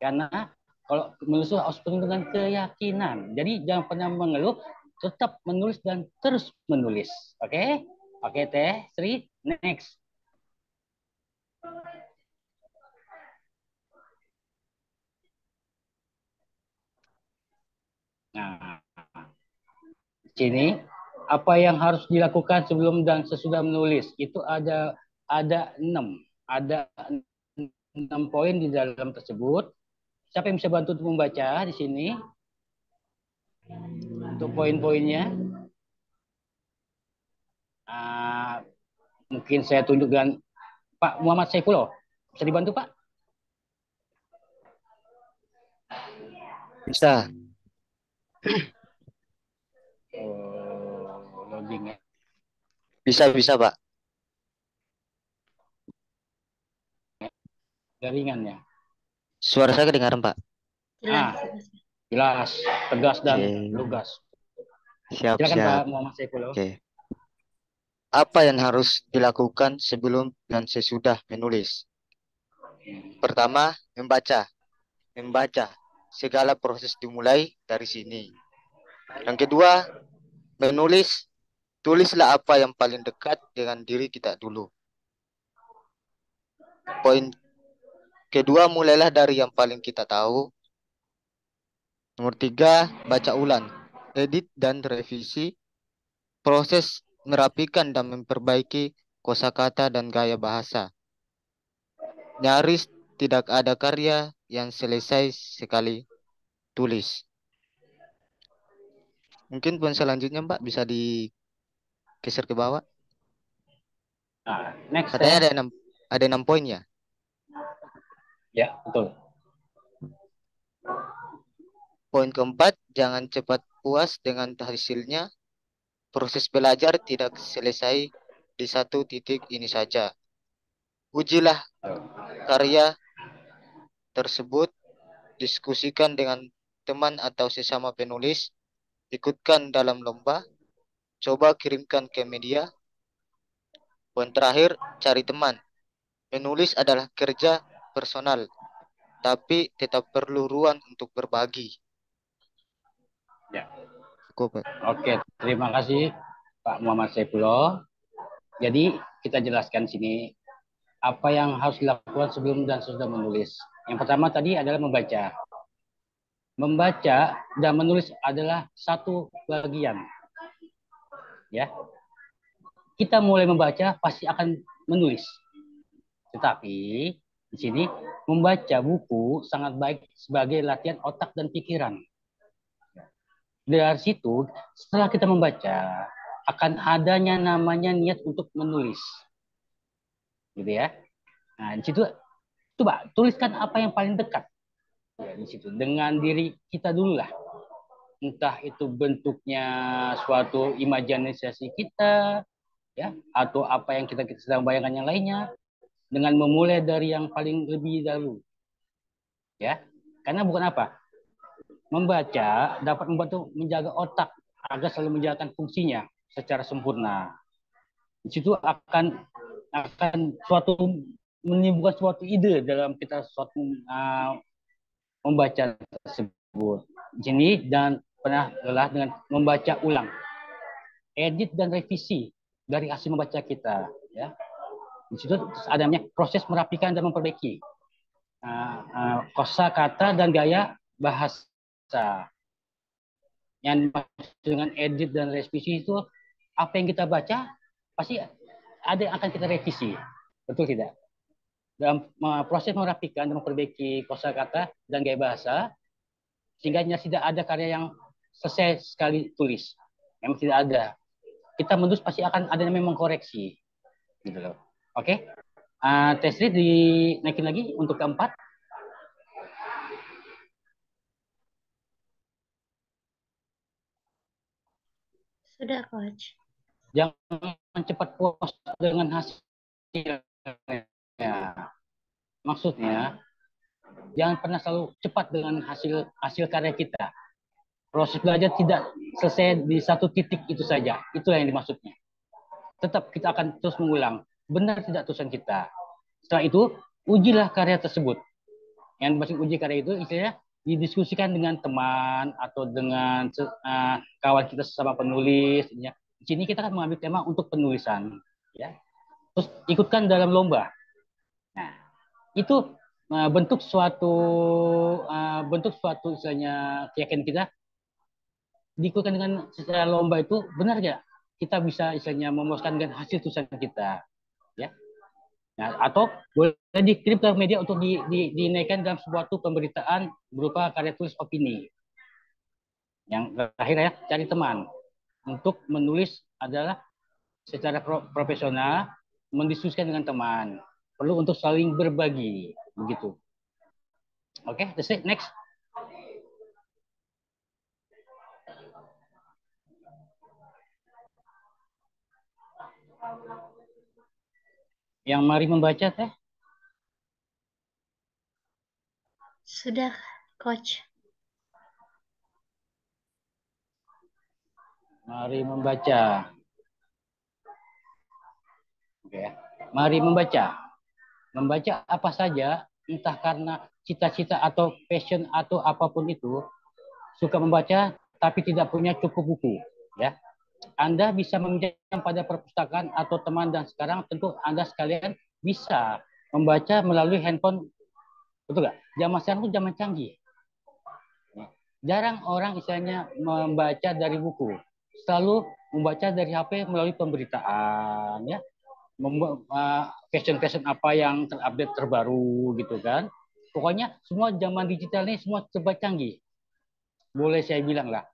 Karena kalau menulis harus penuh dengan keyakinan. Jadi jangan pernah mengeluh, tetap menulis dan terus menulis. Oke? Oke, Teh Sri, next. Nah, sini apa yang harus dilakukan sebelum dan sesudah menulis? Itu ada 6. Ada 6 poin di dalam tersebut. Siapa yang bisa bantu untuk membaca di sini? Untuk poin-poinnya. Mungkin saya tunjukkan Pak Muhammad Saifullah. Bisa dibantu, Pak? Bisa. Loading ya. Bisa, Pak. Jaringannya. Suara saya kedengaran, Pak? Jelas, tegas dan lugas. Siap. Silakan Pak Muhammad Saifullah. Oke. Apa yang harus dilakukan sebelum dan sesudah menulis? Pertama, membaca. Segala proses dimulai dari sini. Yang kedua, menulis. Tulislah apa yang paling dekat dengan diri kita dulu. Poin kedua, mulailah dari yang paling kita tahu. Nomor 3, baca ulang, edit dan revisi. Proses merapikan dan memperbaiki kosakata dan gaya bahasa. Nyaris tidak ada karya yang selesai sekali tulis. Mungkin poin selanjutnya Mbak bisa digeser ke bawah. Nah, next Katanya saya. ada 6 poin ya. Ya, betul. Poin keempat, jangan cepat puas dengan hasilnya. Proses belajar tidak selesai di satu titik ini saja. Ujilah karya tersebut, diskusikan dengan teman atau sesama penulis, ikutkan dalam lomba, coba kirimkan ke media. Poin terakhir, cari teman. Menulis adalah kerja personal, tapi tetap perlu ruang untuk berbagi. Ya. Cukup, Pak. Oke, terima kasih Pak Muhammad Saifullah. Jadi kita jelaskan sini apa yang harus dilakukan sebelum dan sesudah menulis. Yang pertama tadi adalah membaca. Membaca dan menulis adalah satu bagian. Ya. Kita mulai membaca pasti akan menulis. Tetapi di sini membaca buku sangat baik sebagai latihan otak dan pikiran. Dari situ, setelah kita membaca, akan adanya namanya niat untuk menulis. Gitu ya. Nah, di situ coba tuliskan apa yang paling dekat. Ya, di situ dengan diri kita dulu lah. Entah itu bentuknya suatu imajinasi kita, ya, atau apa yang kita sedang bayangkan yang lainnya, dengan memulai dari yang paling lebih dahulu. Ya. Karena bukan apa? Membaca dapat membantu menjaga otak agar selalu menjalankan fungsinya secara sempurna. Di situ akan suatu menimbulkan suatu ide dalam kita suatu membaca tersebut. Di sini dan pernah lelah dengan membaca ulang, edit dan revisi dari hasil membaca kita. Ya, di situ adanya proses merapikan dan memperbaiki kosakata dan gaya bahasa. Yang dengan edit dan revisi itu apa yang kita baca pasti ada yang akan kita revisi, betul tidak? Dalam proses merapikan dan memperbaiki kosakata dan gaya bahasa, sehingga tidak ada karya yang selesai sekali tulis. Memang tidak ada. Kita menulis pasti akan ada yang memang koreksi, gitu loh. Oke, Tesri dinaikin lagi untuk keempat. Sudah, Coach. Jangan cepat puas dengan hasilnya. Maksudnya, jangan pernah selalu cepat dengan hasil karya kita. Proses belajar tidak selesai di satu titik itu saja. Itulah yang dimaksudnya. Tetap kita akan terus mengulang. Benar tidak tulisan kita. Setelah itu, ujilah karya tersebut. Yang maksud uji karya itu istilahnya didiskusikan dengan teman atau dengan kawan kita sesama penulis. Ya. Di sini kita akan mengambil tema untuk penulisan. Ya. Terus ikutkan dalam lomba. Nah, itu bentuk suatu istilahnya keyakinan kita diikutkan dengan secara lomba itu benar nggak kita bisa istilahnya memuaskan dengan hasil tulisan kita, ya. Nah, atau boleh dikirim ke media untuk dinaikkan dalam suatu pemberitaan berupa karya tulis opini. Yang terakhir ya, cari teman untuk menulis adalah secara profesional, mendiskusikan dengan teman, perlu untuk saling berbagi, begitu. Oke, that's it. Next. Yang mari membaca teh? Sudah, Coach. Mari membaca. Oke. Mari membaca. Membaca apa saja, entah karena cita-cita atau passion atau apapun itu, suka membaca tapi tidak punya cukup buku, ya. Anda bisa meminjam pada perpustakaan atau teman, dan sekarang tentu Anda sekalian bisa membaca melalui handphone, betul nggak? Zaman sekarang itu zaman canggih. Jarang orang istilahnya membaca dari buku, selalu membaca dari HP melalui pemberitaan, ya. membuat fashion apa yang terupdate terbaru gitu kan. Pokoknya semua zaman digital ini semua serba canggih. Boleh saya bilang lah,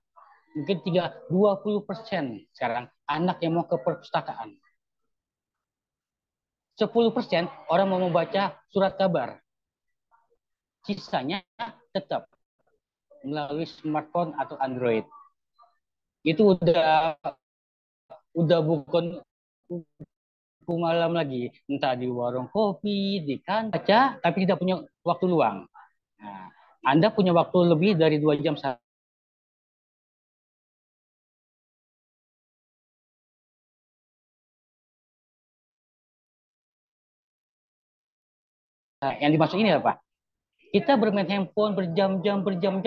mungkin 20% sekarang anak yang mau ke perpustakaan. 10% orang mau membaca surat kabar. Sisanya tetap melalui smartphone atau Android. Itu udah bukan malam lagi, entah di warung kopi, di kantor, baca, tapi tidak punya waktu luang. Nah, Anda punya waktu lebih dari 2 jam sehari. Nah, yang dimaksud ini apa? Kita bermain handphone berjam-jam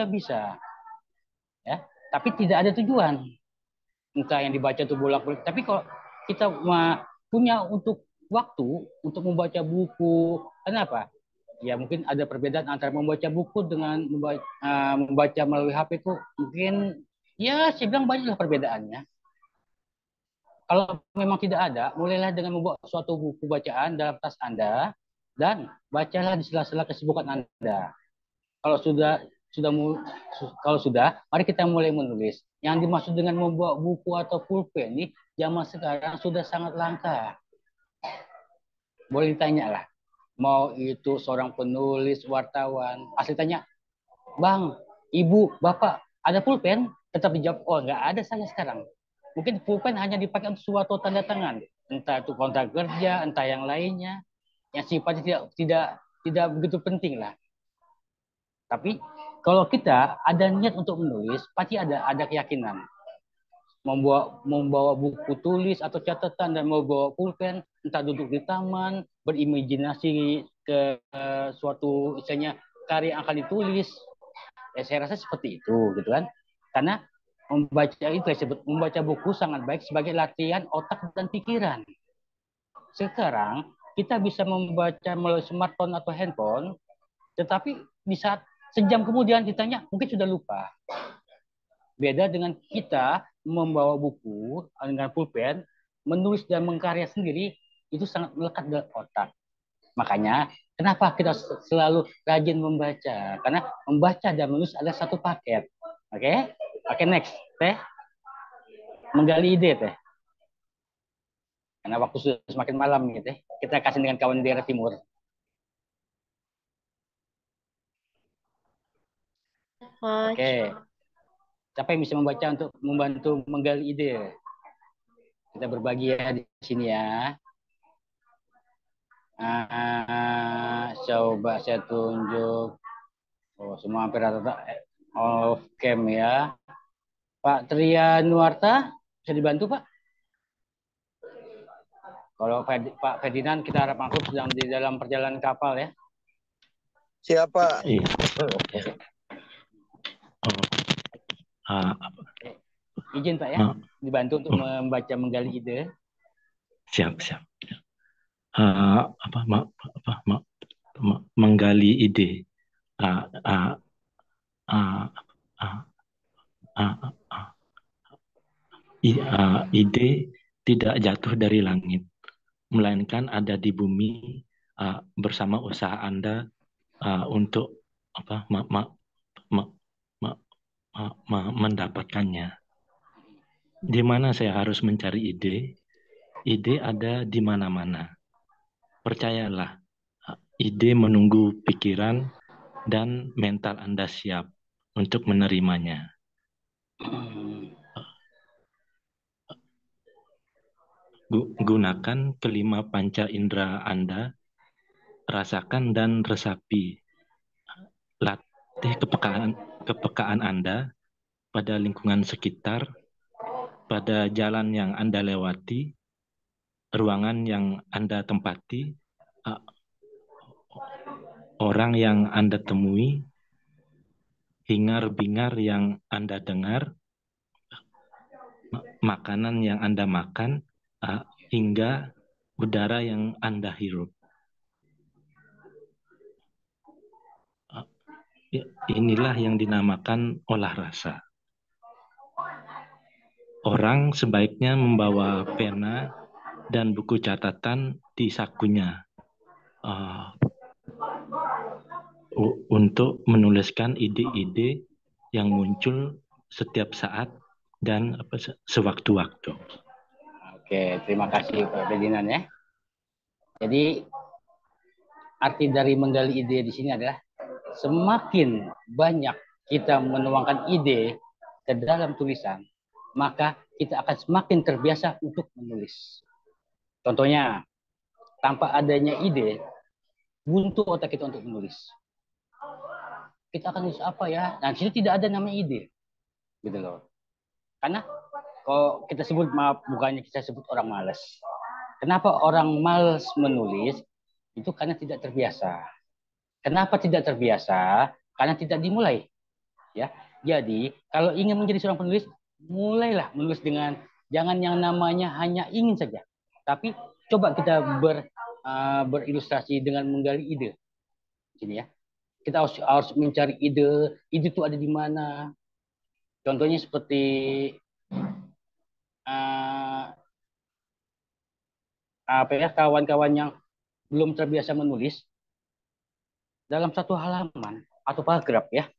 bisa, ya. Tapi tidak ada tujuan. Entah yang dibaca itu bolak-balik. Tapi kalau kita punya untuk waktu untuk membaca buku, kenapa? Ya mungkin ada perbedaan antara membaca buku dengan membaca melalui HP itu mungkin ya saya bilang banyaklah perbedaannya. Kalau memang tidak ada, mulailah dengan membawa suatu buku bacaan dalam tas Anda dan bacalah di sela-sela kesibukan Anda. Kalau sudah, mari kita mulai menulis. Yang dimaksud dengan membawa buku atau pulpen ini zaman sekarang sudah sangat langka. Boleh ditanya lah. Mau itu seorang penulis, wartawan, asli tanya, Bang, Ibu, Bapak, ada pulpen? Tetap dijawab, oh nggak ada saya sekarang. Mungkin pulpen hanya dipakai untuk suatu tanda tangan, entah itu kontrak kerja, entah yang lainnya, yang sifatnya tidak begitu penting lah. Tapi kalau kita ada niat untuk menulis, pasti ada keyakinan. Membawa buku tulis atau catatan dan membawa pulpen, entah duduk di taman, berimajinasi ke suatu istilahnya karya yang akan ditulis. Saya rasa seperti itu, gitu kan? Karena membaca buku sangat baik sebagai latihan otak dan pikiran. Sekarang kita bisa membaca melalui smartphone atau handphone, tetapi di saat sejam kemudian ditanya mungkin sudah lupa. Beda dengan kita membawa buku dengan pulpen, menulis dan mengkarya sendiri, itu sangat melekat dalam otak. Makanya kenapa kita selalu rajin membaca? Karena membaca dan menulis adalah satu paket. Oke? Oke, next. Teh. Menggali ide, Teh. Karena waktu sudah semakin malam gitu. Kita kasih dengan kawan daerah timur. Oke. Siapa yang bisa membaca untuk membantu menggali ide? Kita berbagi ya di sini ya. Coba saya tunjuk. Oh, semua hampir rata off cam ya. Pak Trianuarta, bisa dibantu Pak? Kalau Pak Ferdinand, kita harap maklum sedang di dalam perjalanan kapal ya. Siapa? Iya. Izin Pak ya, dibantu untuk membaca menggali ide. Siap. Menggali ide. Ide tidak jatuh dari langit, melainkan ada di bumi bersama usaha Anda untuk mendapatkannya. Di mana saya harus mencari ide? Ide ada di mana-mana. Percayalah, ide menunggu pikiran dan mental Anda siap untuk menerimanya. Gunakan kelima panca indera Anda, rasakan dan resapi. Latih kepekaan Anda pada lingkungan sekitar, pada jalan yang Anda lewati, ruangan yang Anda tempati, orang yang Anda temui, hingar-bingar yang Anda dengar, makanan yang Anda makan, hingga udara yang Anda hirup. Inilah yang dinamakan olah rasa. Orang sebaiknya membawa pena dan buku catatan di sakunya uh, untuk menuliskan ide-ide yang muncul setiap saat dan sewaktu-waktu. Oke, terima kasih Pak Ferdinand ya. Jadi arti dari menggali ide di sini adalah semakin banyak kita menuangkan ide ke dalam tulisan, maka kita akan semakin terbiasa untuk menulis. Contohnya, tanpa adanya ide, buntu otak kita untuk menulis. Kita akan nulis apa ya? Nah, di situ tidak ada namanya ide, gitu loh. Karena kalau kita sebut, maaf, bukannya kita sebut orang malas. Kenapa orang malas menulis? Itu karena tidak terbiasa. Kenapa tidak terbiasa? Karena tidak dimulai. Ya, jadi kalau ingin menjadi seorang penulis, mulailah menulis dengan jangan yang namanya hanya ingin saja, tapi coba kita berilustrasi dengan menggali ide. Sini ya, kita harus mencari ide itu ada di mana. Contohnya seperti apa ya, kawan-kawan yang belum terbiasa menulis dalam satu halaman atau paragraf ya.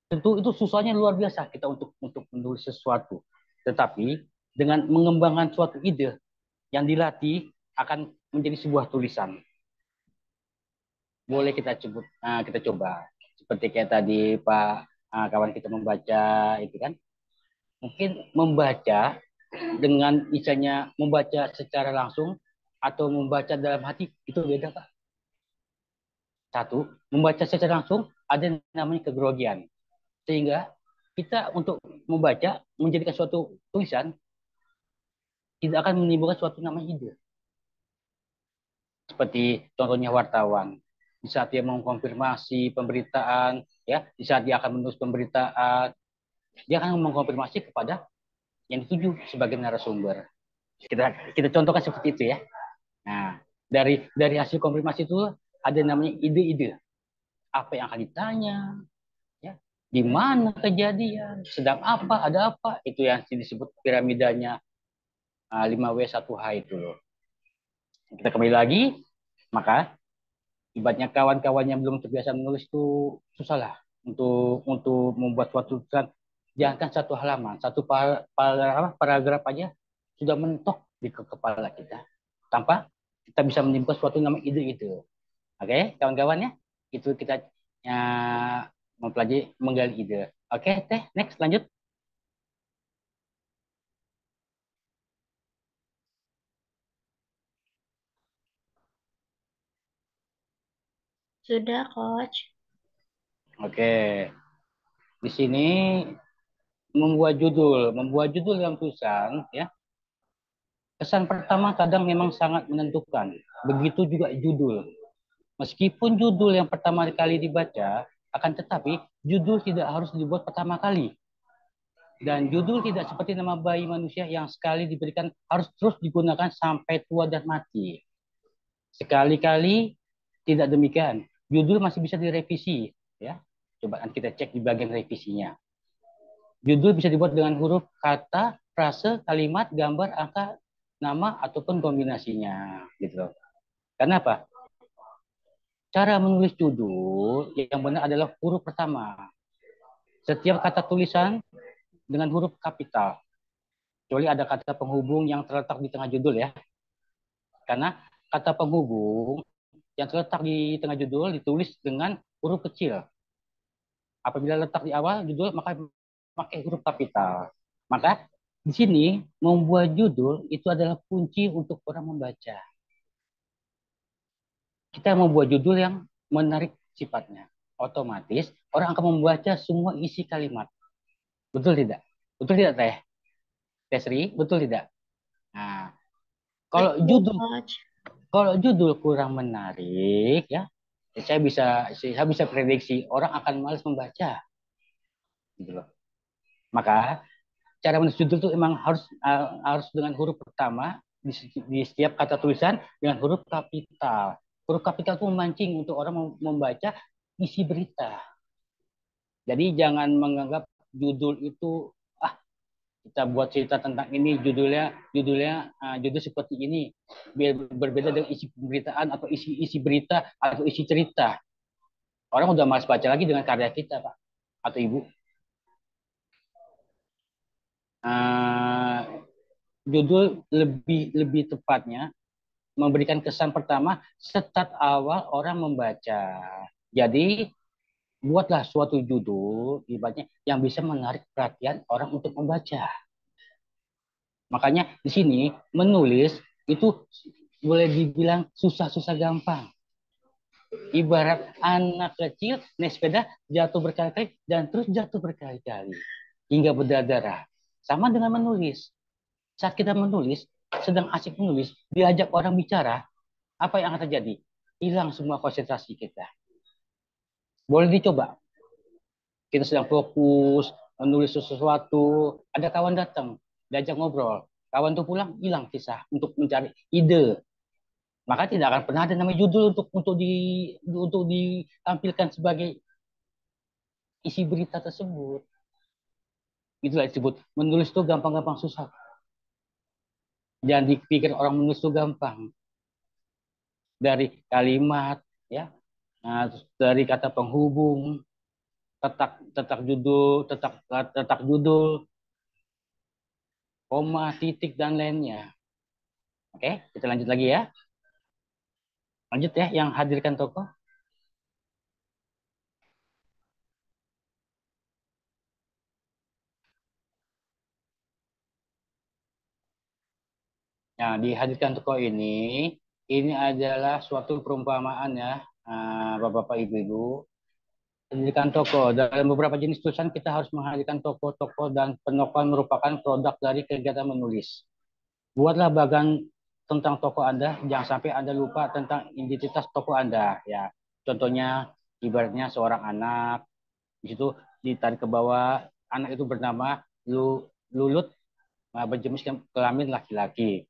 Tentu itu susahnya luar biasa kita untuk menulis sesuatu. Tetapi dengan mengembangkan suatu ide yang dilatih akan menjadi sebuah tulisan. Boleh kita coba. Seperti kayak tadi Pak kawan kita membaca itu kan. Mungkin membaca dengan misalnya membaca secara langsung atau membaca dalam hati itu beda Pak. Satu, membaca secara langsung ada yang namanya kegrogian. Sehingga kita untuk membaca, menjadikan suatu tulisan, tidak akan menimbulkan suatu nama ide. Seperti contohnya wartawan. Di saat dia mengkonfirmasi pemberitaan, ya, di saat dia akan menulis pemberitaan, dia akan mengkonfirmasi kepada yang dituju sebagai narasumber. Kita contohkan seperti itu ya. Nah, dari hasil konfirmasi itu ada namanya ide-ide. Apa yang akan ditanya, ya, di mana kejadian, sedang apa, ada apa, itu yang disebut piramidanya 5W 1H itu loh. Kita kembali lagi, maka ibaratnya kawan-kawan yang belum terbiasa menulis itu susah lah untuk membuat suatu tulisan. Jangan satu halaman, satu paragraf aja sudah mentok di kepala kita tanpa kita bisa menimbulkan suatu nama ide-ide. Oke, kawan-kawan ya, itu kita mempelajari menggali ide. Oke, Teh, next lanjut. Sudah, Coach. Oke, di sini membuat judul dalam tulisan ya. Kesan pertama kadang memang sangat menentukan. Begitu juga judul. Meskipun judul yang pertama kali dibaca, akan tetapi judul tidak harus dibuat pertama kali. Dan judul tidak seperti nama bayi manusia yang sekali diberikan harus terus digunakan sampai tua dan mati. Sekali-kali tidak demikian. Judul masih bisa direvisi, ya. Coba kita cek di bagian revisinya. Judul bisa dibuat dengan huruf, kata, frase, kalimat, gambar, angka, nama ataupun kombinasinya, gitu. Kenapa? Cara menulis judul yang benar adalah huruf pertama. Setiap kata tulisan dengan huruf kapital. Kecuali ada kata penghubung yang terletak di tengah judul ya. Karena kata penghubung yang terletak di tengah judul ditulis dengan huruf kecil. Apabila letak di awal judul maka pakai huruf kapital. Maka di sini membuat judul itu adalah kunci untuk orang membaca. Kita membuat judul yang menarik sifatnya. Otomatis orang akan membaca semua isi kalimat. Betul tidak? Betul tidak, Teh? Teh Sri, betul tidak? Nah, kalau judul kurang menarik ya, saya bisa prediksi orang akan malas membaca. Gitu loh. Maka cara menulis judul itu emang harus dengan huruf pertama di setiap kata tulisan dengan huruf kapital. Huruf kapital itu memancing untuk orang membaca isi berita. Jadi jangan menganggap judul itu kita buat cerita tentang ini, judul seperti ini, biar berbeda dengan isi pemberitaan atau isi berita atau isi cerita. Orang udah malas baca lagi dengan karya kita, Pak atau Ibu. Judul lebih tepatnya memberikan kesan pertama start awal orang membaca. Jadi buatlah suatu judul ibaratnya yang bisa menarik perhatian orang untuk membaca. Makanya di sini menulis itu boleh dibilang susah-susah gampang. Ibarat anak kecil naik sepeda jatuh berkali-kali dan terus jatuh berkali-kali hingga berdarah-darah. Sama dengan menulis. Saat kita menulis, sedang asik menulis, diajak orang bicara, apa yang akan terjadi? Hilang semua konsentrasi kita. Boleh dicoba. Kita sedang fokus, menulis sesuatu, ada kawan datang, diajak ngobrol. Kawan tuh pulang, hilang kisah untuk mencari ide. Maka tidak akan pernah ada namanya judul untuk ditampilkan sebagai isi berita tersebut. Itulah disebut menulis itu gampang-gampang susah. Jangan dipikir orang menulis itu gampang. Dari kalimat, ya, dari kata penghubung, tetak judul, koma, titik dan lainnya. Oke, kita lanjut lagi ya. Lanjut ya, yang hadirkan tokoh. Nah, dihadirkan tokoh ini adalah suatu perumpamaan ya, Bapak-Bapak, Ibu-Ibu. Hadirkan tokoh. Dalam beberapa jenis tulisan kita harus menghadirkan tokoh-tokoh dan penokohan merupakan produk dari kegiatan menulis. Buatlah bagan tentang tokoh Anda, jangan sampai Anda lupa tentang identitas tokoh Anda. Ya, contohnya ibaratnya seorang anak, di situ ditarik ke bawah, anak itu bernama Lulut, berjenis kelamin laki-laki.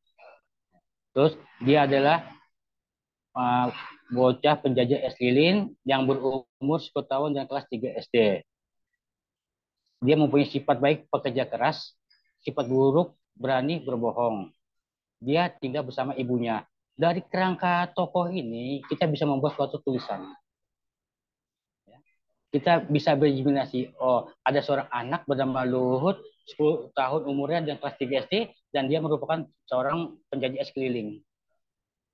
Terus dia adalah bocah penjajah es lilin yang berumur 10 tahun dan kelas 3 SD. Dia mempunyai sifat baik pekerja keras, sifat buruk berani berbohong. Dia tinggal bersama ibunya. Dari kerangka tokoh ini kita bisa membuat suatu tulisan. Kita bisa berimajinasi, oh ada seorang anak bernama Luhut, 10 tahun umurnya dan kelas 3 SD, dan dia merupakan seorang penjajah es keliling.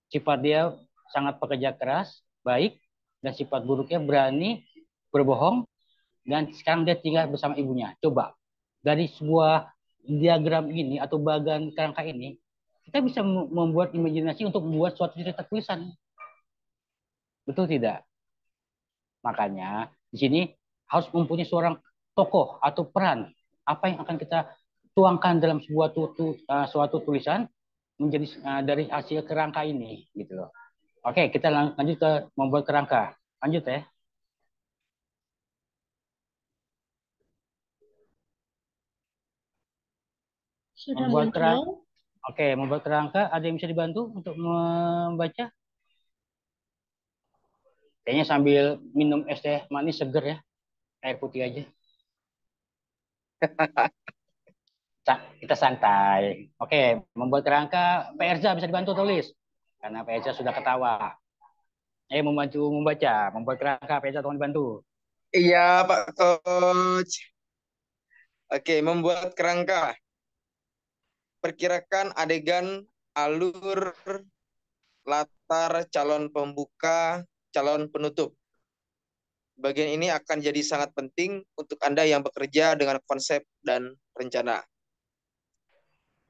Sifat dia sangat pekerja keras, baik, dan sifat buruknya berani berbohong, dan sekarang dia tinggal bersama ibunya. Coba, dari sebuah diagram ini atau bagan kerangka ini, kita bisa membuat imajinasi untuk membuat suatu cerita tulisan. Betul tidak? Makanya di sini harus mempunyai seorang tokoh atau peran. Apa yang akan kita tuangkan dalam suatu tulisan menjadi dari hasil kerangka ini, gitu loh. Oke, kita lanjut ke membuat kerangka. Lanjut ya. Sudah Membuat muncul. kerangka. Oke, membuat kerangka. Ada yang bisa dibantu untuk membaca? Kayaknya sambil minum es teh manis seger ya. Air putih aja. Kita santai. Oke, membuat kerangka. Pak Erza bisa dibantu tulis. Karena Pak Erza sudah ketawa. Membantu membaca. Membuat kerangka, Pak Erza tolong dibantu. Iya, Pak Coach. Oke, membuat kerangka. Perkirakan adegan, alur, latar, calon pembuka, calon penutup. Bagian ini akan jadi sangat penting untuk Anda yang bekerja dengan konsep dan rencana.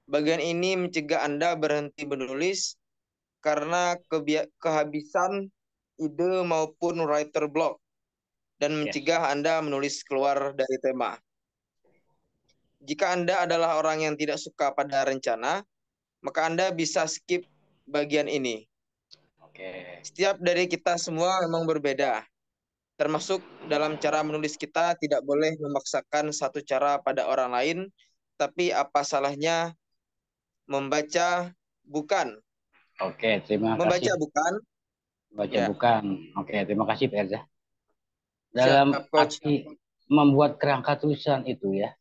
Bagian ini mencegah Anda berhenti menulis karena kehabisan ide maupun writer block dan mencegah Anda menulis keluar dari tema. Jika Anda adalah orang yang tidak suka pada rencana, maka Anda bisa skip bagian ini. Setiap dari kita semua memang berbeda. Termasuk dalam cara menulis kita tidak boleh memaksakan satu cara pada orang lain, tapi apa salahnya membaca bukan. Oke, terima kasih. Membaca bukan. Baca bukan. Oke, terima kasih Pak Erza. Siap, Dalam Coach. arti membuat kerangka tulisan itu ya,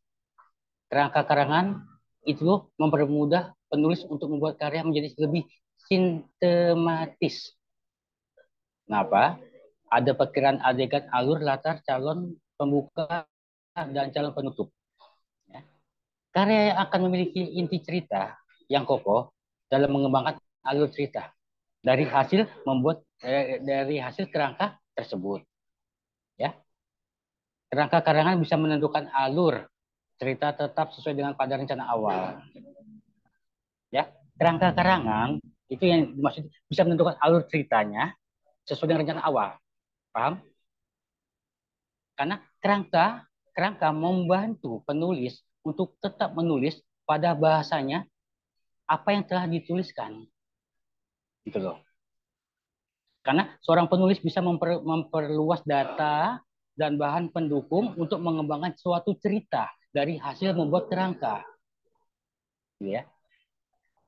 Kerangka karangan itu mempermudah penulis untuk membuat karya menjadi lebih sistematis. Kenapa? Ada perkiraan adegan, alur, latar, calon pembuka, dan calon penutup. Ya. Karya yang akan memiliki inti cerita yang kokoh dalam mengembangkan alur cerita dari hasil kerangka tersebut. Ya, kerangka karangan bisa menentukan alur cerita tetap sesuai dengan pada rencana awal. Ya, kerangka karangan itu yang dimaksud bisa menentukan alur ceritanya sesuai dengan rencana awal. Paham? Karena kerangka membantu penulis untuk tetap menulis pada bahasanya apa yang telah dituliskan. Gitu loh. Karena seorang penulis bisa memperluas data dan bahan pendukung untuk mengembangkan suatu cerita dari hasil membuat kerangka. Ya.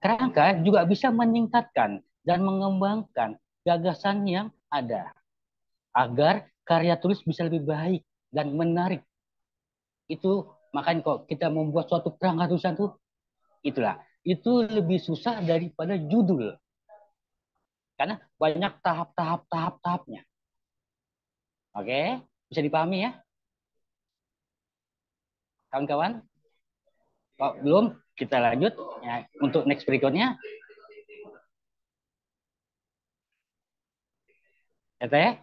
Kerangka juga bisa meningkatkan dan mengembangkan gagasan yang ada agar karya tulis bisa lebih baik dan menarik. Itu makanya kok kita membuat suatu kerangka tulisan itu lebih susah daripada judul. Karena banyak tahapnya. Oke, bisa dipahami ya? Kawan-kawan? Kalau belum, kita lanjut ya, untuk next berikutnya. Ya, Teh?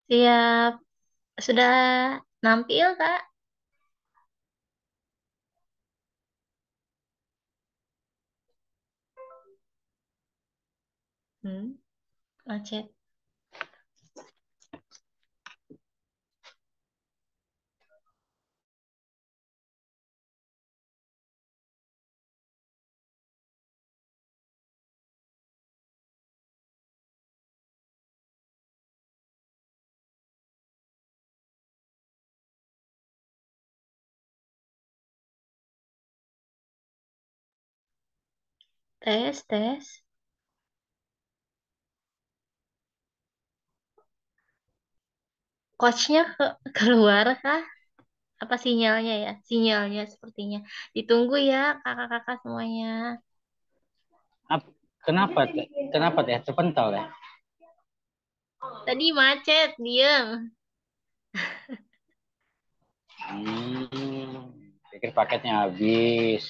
Siap. Sudah nampil, Kak? Macet. Tes. Coachnya keluar kah? Apa sinyalnya ya? Sinyalnya sepertinya. Ditunggu ya kakak-kakak semuanya. Kenapa? Kenapa Teh? Terpental ya? Tadi macet, diam. Pikir paketnya habis.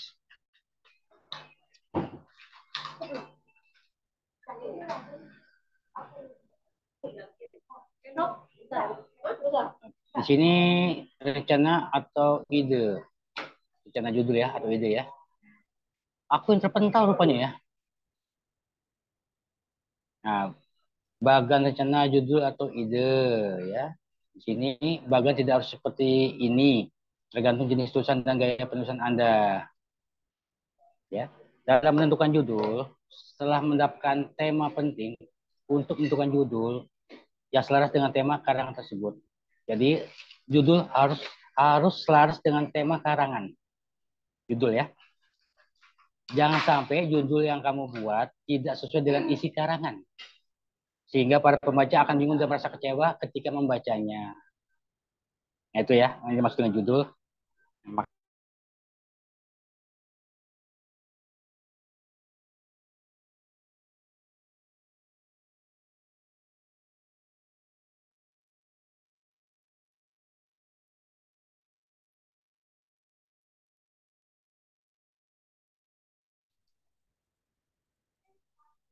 Di sini rencana atau ide? Rencana judul ya atau ide ya? Aku yang terpental rupanya ya. Nah, bagan rencana judul atau ide ya. Di sini bagan tidak harus seperti ini, tergantung jenis tulisan dan gaya penulisan Anda. Ya. Dalam menentukan judul, setelah mendapatkan tema penting untuk menentukan judul yang selaras dengan tema karangan tersebut. Jadi judul harus selaras dengan tema karangan. Judul ya. Jangan sampai judul yang kamu buat tidak sesuai dengan isi karangan. Sehingga para pembaca akan bingung dan merasa kecewa ketika membacanya. Nah, itu ya, yang dimaksud dengan judul.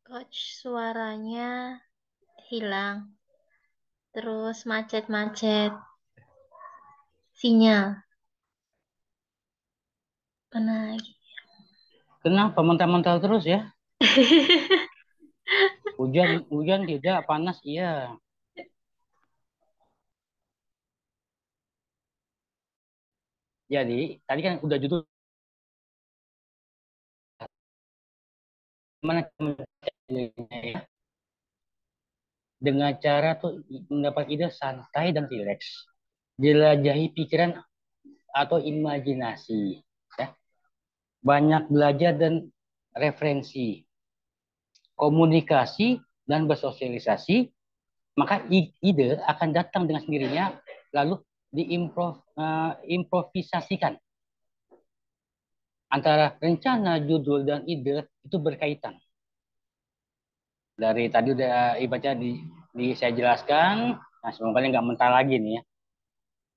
Coach suaranya hilang. Terus macet-macet. Sinyal. Mana lagi? Kenapa mental-mental terus ya? Hujan tidak, panas iya. Jadi, tadi kan udah judul mana dengan cara tuh mendapat ide santai dan rileks. Jelajahi pikiran atau imajinasi. Ya. Banyak belajar dan referensi. Komunikasi dan bersosialisasi, maka ide akan datang dengan sendirinya, lalu improvisasikan antara rencana, judul, dan ide itu berkaitan. Dari tadi udah ibaratnya saya jelaskan, nah semoga nggak mentah lagi nih ya,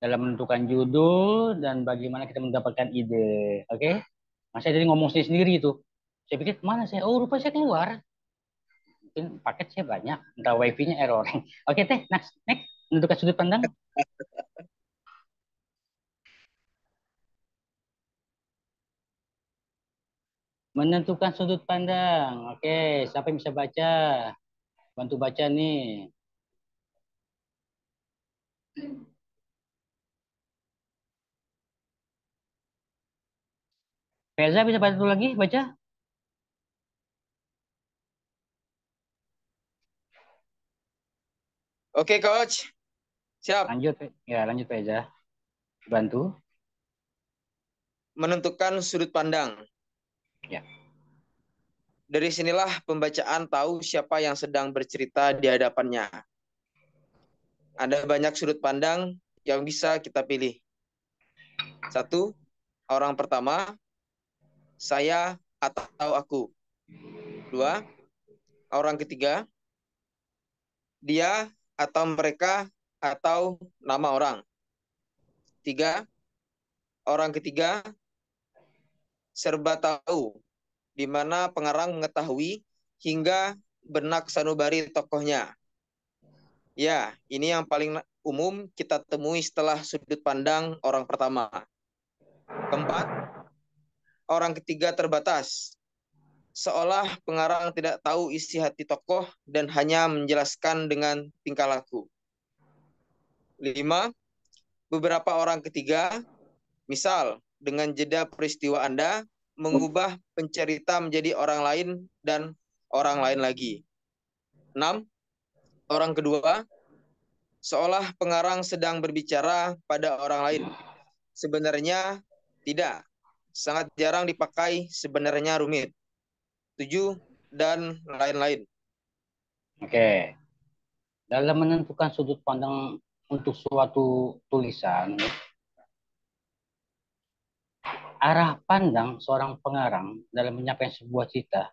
dalam menentukan judul dan bagaimana kita mendapatkan ide. Oke? Nah, saya jadi ngomong sendiri itu. Saya pikir mana saya? Oh, rupanya saya keluar. Mungkin paket saya banyak, entah wifi-nya error. Oke, Teh, next. Menentukan sudut pandang. Menentukan sudut pandang. Oke, siapa yang bisa baca? Bantu baca nih. Reza bisa bantu lagi baca? Oke, Coach. Siap. Lanjut, ya lanjut Reza. Bantu. Menentukan sudut pandang. Ya. Dari sinilah pembacaan tahu siapa yang sedang bercerita di hadapannya. Ada banyak sudut pandang yang bisa kita pilih. 1, orang pertama, saya atau aku. 2, orang ketiga, dia atau mereka atau nama orang. 3, orang ketiga, serba tahu, di mana pengarang mengetahui hingga benak sanubari tokohnya. Ya, ini yang paling umum kita temui setelah sudut pandang orang pertama. 4, orang ketiga terbatas. Seolah pengarang tidak tahu isi hati tokoh dan hanya menjelaskan dengan tingkah laku. 5, beberapa orang ketiga, misal dengan jeda peristiwa Anda, mengubah pencerita menjadi orang lain dan orang lain lagi. 6, orang kedua, seolah pengarang sedang berbicara pada orang lain. Sebenarnya tidak. Sangat jarang dipakai, sebenarnya rumit. 7, dan lain-lain. Oke. Dalam menentukan sudut pandang untuk suatu tulisan, arah pandang seorang pengarang dalam menyampaikan sebuah cerita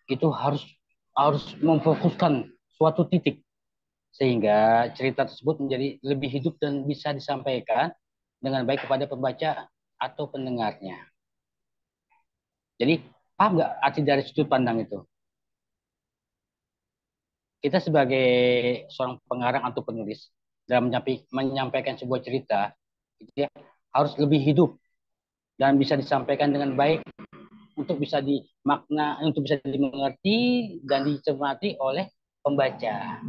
itu harus memfokuskan suatu titik sehingga cerita tersebut menjadi lebih hidup dan bisa disampaikan dengan baik kepada pembaca atau pendengarnya. Jadi paham nggak arti dari sudut pandang itu? Kita sebagai seorang pengarang atau penulis dalam menyampaikan sebuah cerita, ya, harus lebih hidup dan bisa disampaikan dengan baik untuk bisa dimakna, untuk bisa dimengerti dan dicermati oleh pembaca.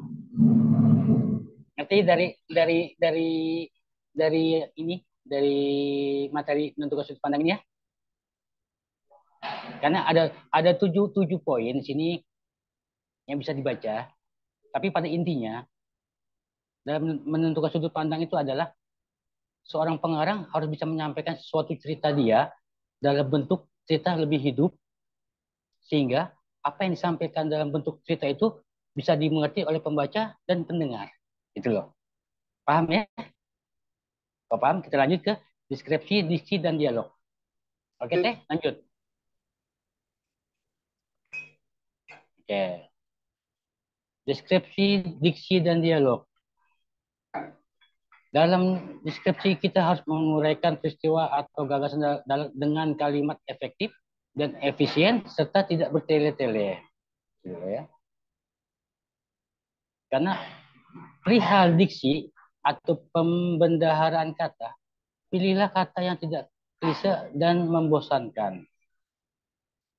Nanti dari ini dari materi menentukan sudut pandang ini ya. Karena ada tujuh poin di sini yang bisa dibaca. Tapi pada intinya dalam menentukan sudut pandang itu adalah seorang pengarang harus bisa menyampaikan suatu cerita dia dalam bentuk cerita lebih hidup sehingga apa yang disampaikan dalam bentuk cerita itu bisa dimengerti oleh pembaca dan pendengar. Itu loh. Paham ya? Kalau paham, kita lanjut ke deskripsi, diksi, dan dialog. Oke, Teh? Lanjut. Oke. Deskripsi, diksi, dan dialog. Dalam deskripsi kita harus menguraikan peristiwa atau gagasan dengan kalimat efektif dan efisien serta tidak bertele-tele. Gitu ya. Karena perihal diksi atau pembendaharaan kata, pilihlah kata yang tidak klise dan membosankan.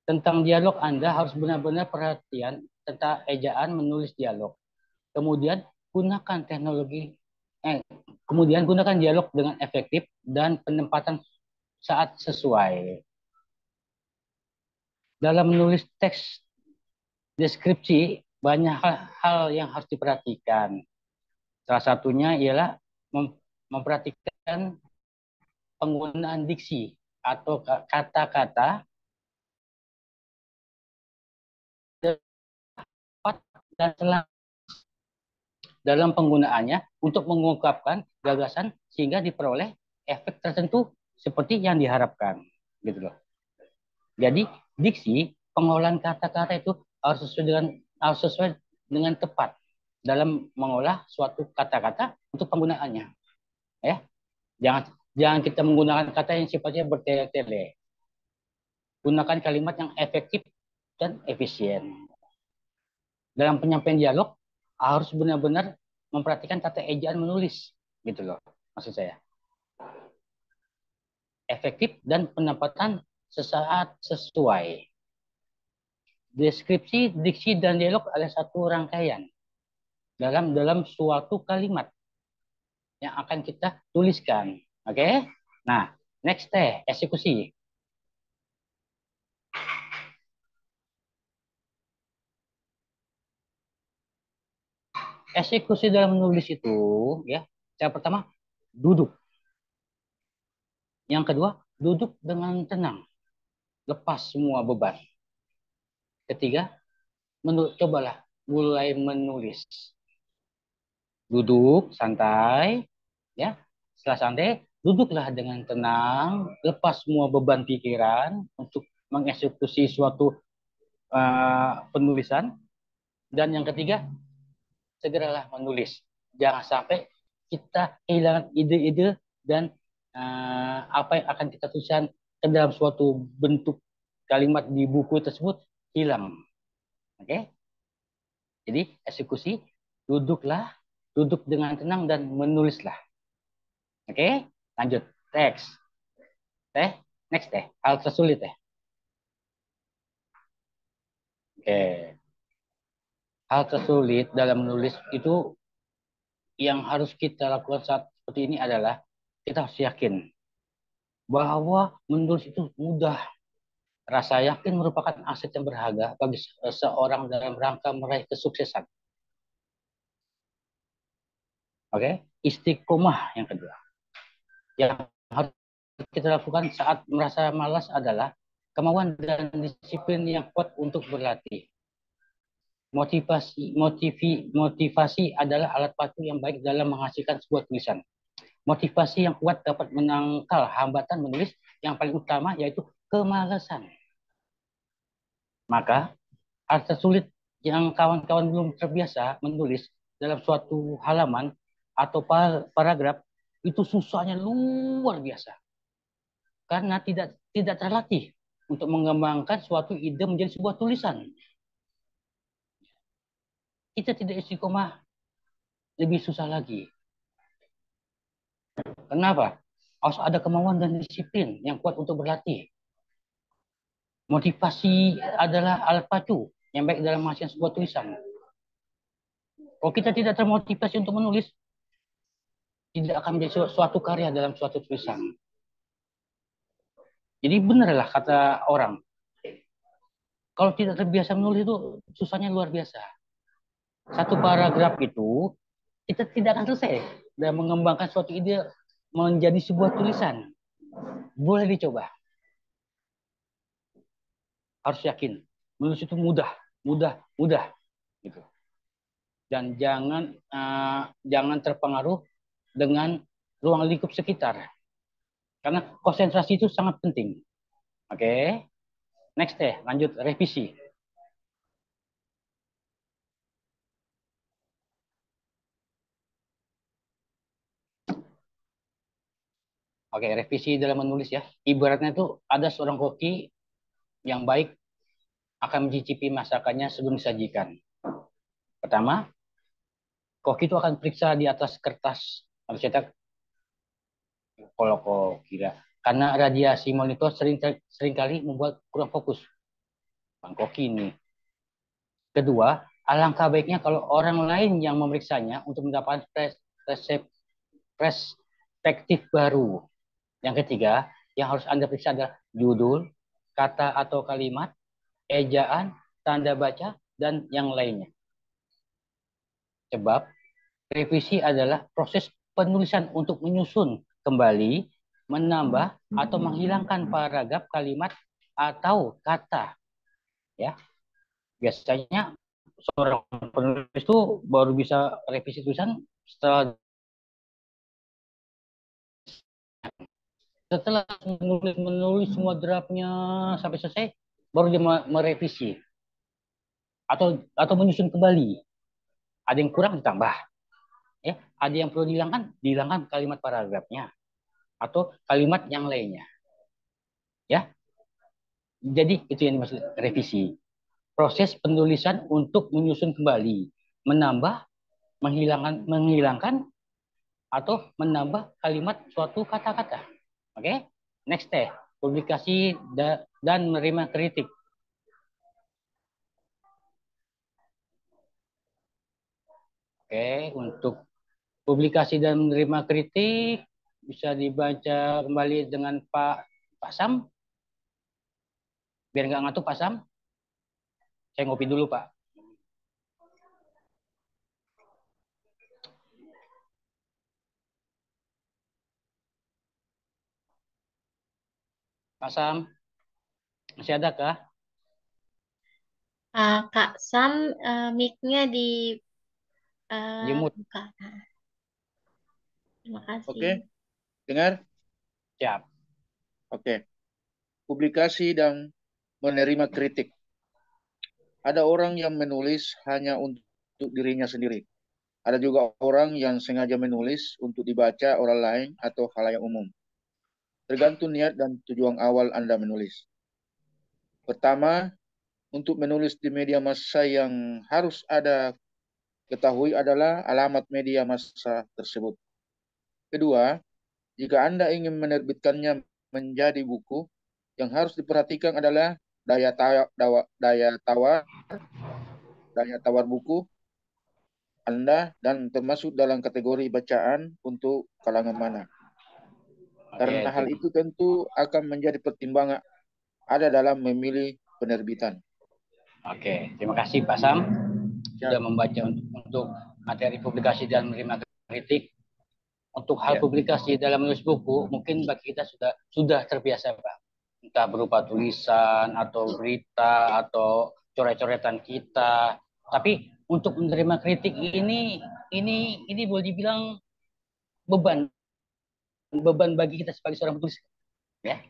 Tentang dialog Anda harus benar-benar perhatian tentang ejaan menulis dialog. Kemudian gunakan dialog dengan efektif dan penempatan saat sesuai. Dalam menulis teks deskripsi, banyak hal yang harus diperhatikan. Salah satunya ialah memperhatikan penggunaan diksi atau kata-kata dan dalam penggunaannya untuk mengungkapkan gagasan sehingga diperoleh efek tertentu seperti yang diharapkan, gitu loh. Jadi diksi, pengolahan kata-kata itu harus sesuai dengan tepat dalam mengolah suatu kata-kata untuk penggunaannya. Ya, jangan kita menggunakan kata yang sifatnya bertele-tele. Gunakan kalimat yang efektif dan efisien. Dalam penyampaian dialog harus benar-benar memperhatikan tata ejaan menulis, gitu loh maksud saya. Efektif dan penempatan sesaat sesuai. Deskripsi, diksi, dan dialog adalah satu rangkaian dalam suatu kalimat yang akan kita tuliskan. Oke? Nah, next eksekusi. Eksekusi dalam menulis itu, ya, cara pertama duduk. Yang kedua, duduk dengan tenang, lepas semua beban. Ketiga, cobalah mulai menulis. Duduk santai, ya. Setelah santai, duduklah dengan tenang, lepas semua beban pikiran untuk mengeksekusi suatu penulisan. Dan yang ketiga, segeralah menulis. Jangan sampai kita kehilangan ide-ide dan apa yang akan kita tuliskan ke dalam suatu bentuk kalimat di buku tersebut hilang. Oke? Jadi eksekusi, duduk dengan tenang dan menulislah. Oke? Lanjut. Teks. Next hal tersulit Oke. Hal tersulit dalam menulis itu yang harus kita lakukan saat seperti ini adalah kita harus yakin bahwa menulis itu mudah. Rasa yakin merupakan aset yang berharga bagi seorang dalam rangka meraih kesuksesan. Oke, istiqomah yang kedua. Yang harus kita lakukan saat merasa malas adalah kemauan dan disiplin yang kuat untuk berlatih. Motivasi adalah alat bantu yang baik dalam menghasilkan sebuah tulisan. Motivasi yang kuat dapat menangkal hambatan menulis yang paling utama yaitu kemalasan. Maka hal tersulit yang kawan-kawan belum terbiasa menulis dalam suatu halaman atau paragraf itu susahnya luar biasa. Karena tidak terlatih untuk mengembangkan suatu ide menjadi sebuah tulisan. Kita tidak istiqomah, lebih susah lagi. Kenapa? Harus ada kemauan dan disiplin yang kuat untuk berlatih. Motivasi adalah alat pacu yang baik dalam menghasilkan sebuah tulisan. Kalau kita tidak termotivasi untuk menulis, tidak akan menjadi suatu karya dalam suatu tulisan. Jadi benarlah kata orang, kalau tidak terbiasa menulis itu susahnya luar biasa. Satu paragraf itu kita tidak akan selesai dan mengembangkan suatu ide menjadi sebuah tulisan. Boleh dicoba. Harus yakin, menulis itu mudah gitu. Dan jangan terpengaruh dengan ruang lingkup sekitar. Karena konsentrasi itu sangat penting. Oke. Next lanjut revisi. Oke, revisi dalam menulis ya. Ibaratnya itu ada seorang koki yang baik akan mencicipi masakannya sebelum disajikan. Pertama, koki itu akan periksa di atas kertas atau cetak kalau kok kira karena radiasi monitor seringkali membuat kurang fokus. Bang koki ini. Kedua, alangkah baiknya kalau orang lain yang memeriksanya untuk mendapatkan perspektif baru. Yang ketiga, yang harus Anda periksa adalah judul, kata atau kalimat, ejaan, tanda baca, dan yang lainnya. Sebab, revisi adalah proses penulisan untuk menyusun kembali, menambah, atau menghilangkan paragraf, kalimat, atau kata. Ya, biasanya seorang penulis itu baru bisa revisi tulisan setelah Setelah menulis semua draftnya sampai selesai, baru dia merevisi atau menyusun kembali. Ada yang kurang ditambah, ya. Ada yang perlu dihilangkan kalimat paragrafnya atau kalimat yang lainnya, ya. Jadi itu yang dimaksud revisi. Proses penulisan untuk menyusun kembali, menambah, menghilangkan atau menambah kalimat suatu kata-kata. Oke, next teh, publikasi dan menerima kritik. Oke, untuk publikasi dan menerima kritik bisa dibaca kembali dengan Pak Sam. Biar nggak ngantuk Pak Sam. Saya ngopi dulu Pak. Pak Sam, masih ada kah? Kak Sam, mic-nya Limut. buka. Terima kasih. Oke, dengar? Siap. Oke. Publikasi dan menerima kritik. Ada orang yang menulis hanya untuk dirinya sendiri. Ada juga orang yang sengaja menulis untuk dibaca orang lain atau khalayak umum. Tergantung niat dan tujuan awal Anda menulis. Pertama, untuk menulis di media massa yang harus Anda ketahui adalah alamat media massa tersebut. Kedua, jika Anda ingin menerbitkannya menjadi buku, yang harus diperhatikan adalah daya tawar buku Anda dan termasuk dalam kategori bacaan untuk kalangan mana. Karena hal itu tentu akan menjadi pertimbangan ada dalam memilih penerbitan. Oke, terima kasih Pak Sam sudah membaca untuk materi publikasi dan menerima kritik. Untuk hal publikasi dalam menulis buku, mungkin bagi kita sudah terbiasa Pak. Entah berupa tulisan atau berita atau coret-coretan kita. Tapi untuk menerima kritik ini boleh dibilang beban bagi kita sebagai seorang penulis, ya.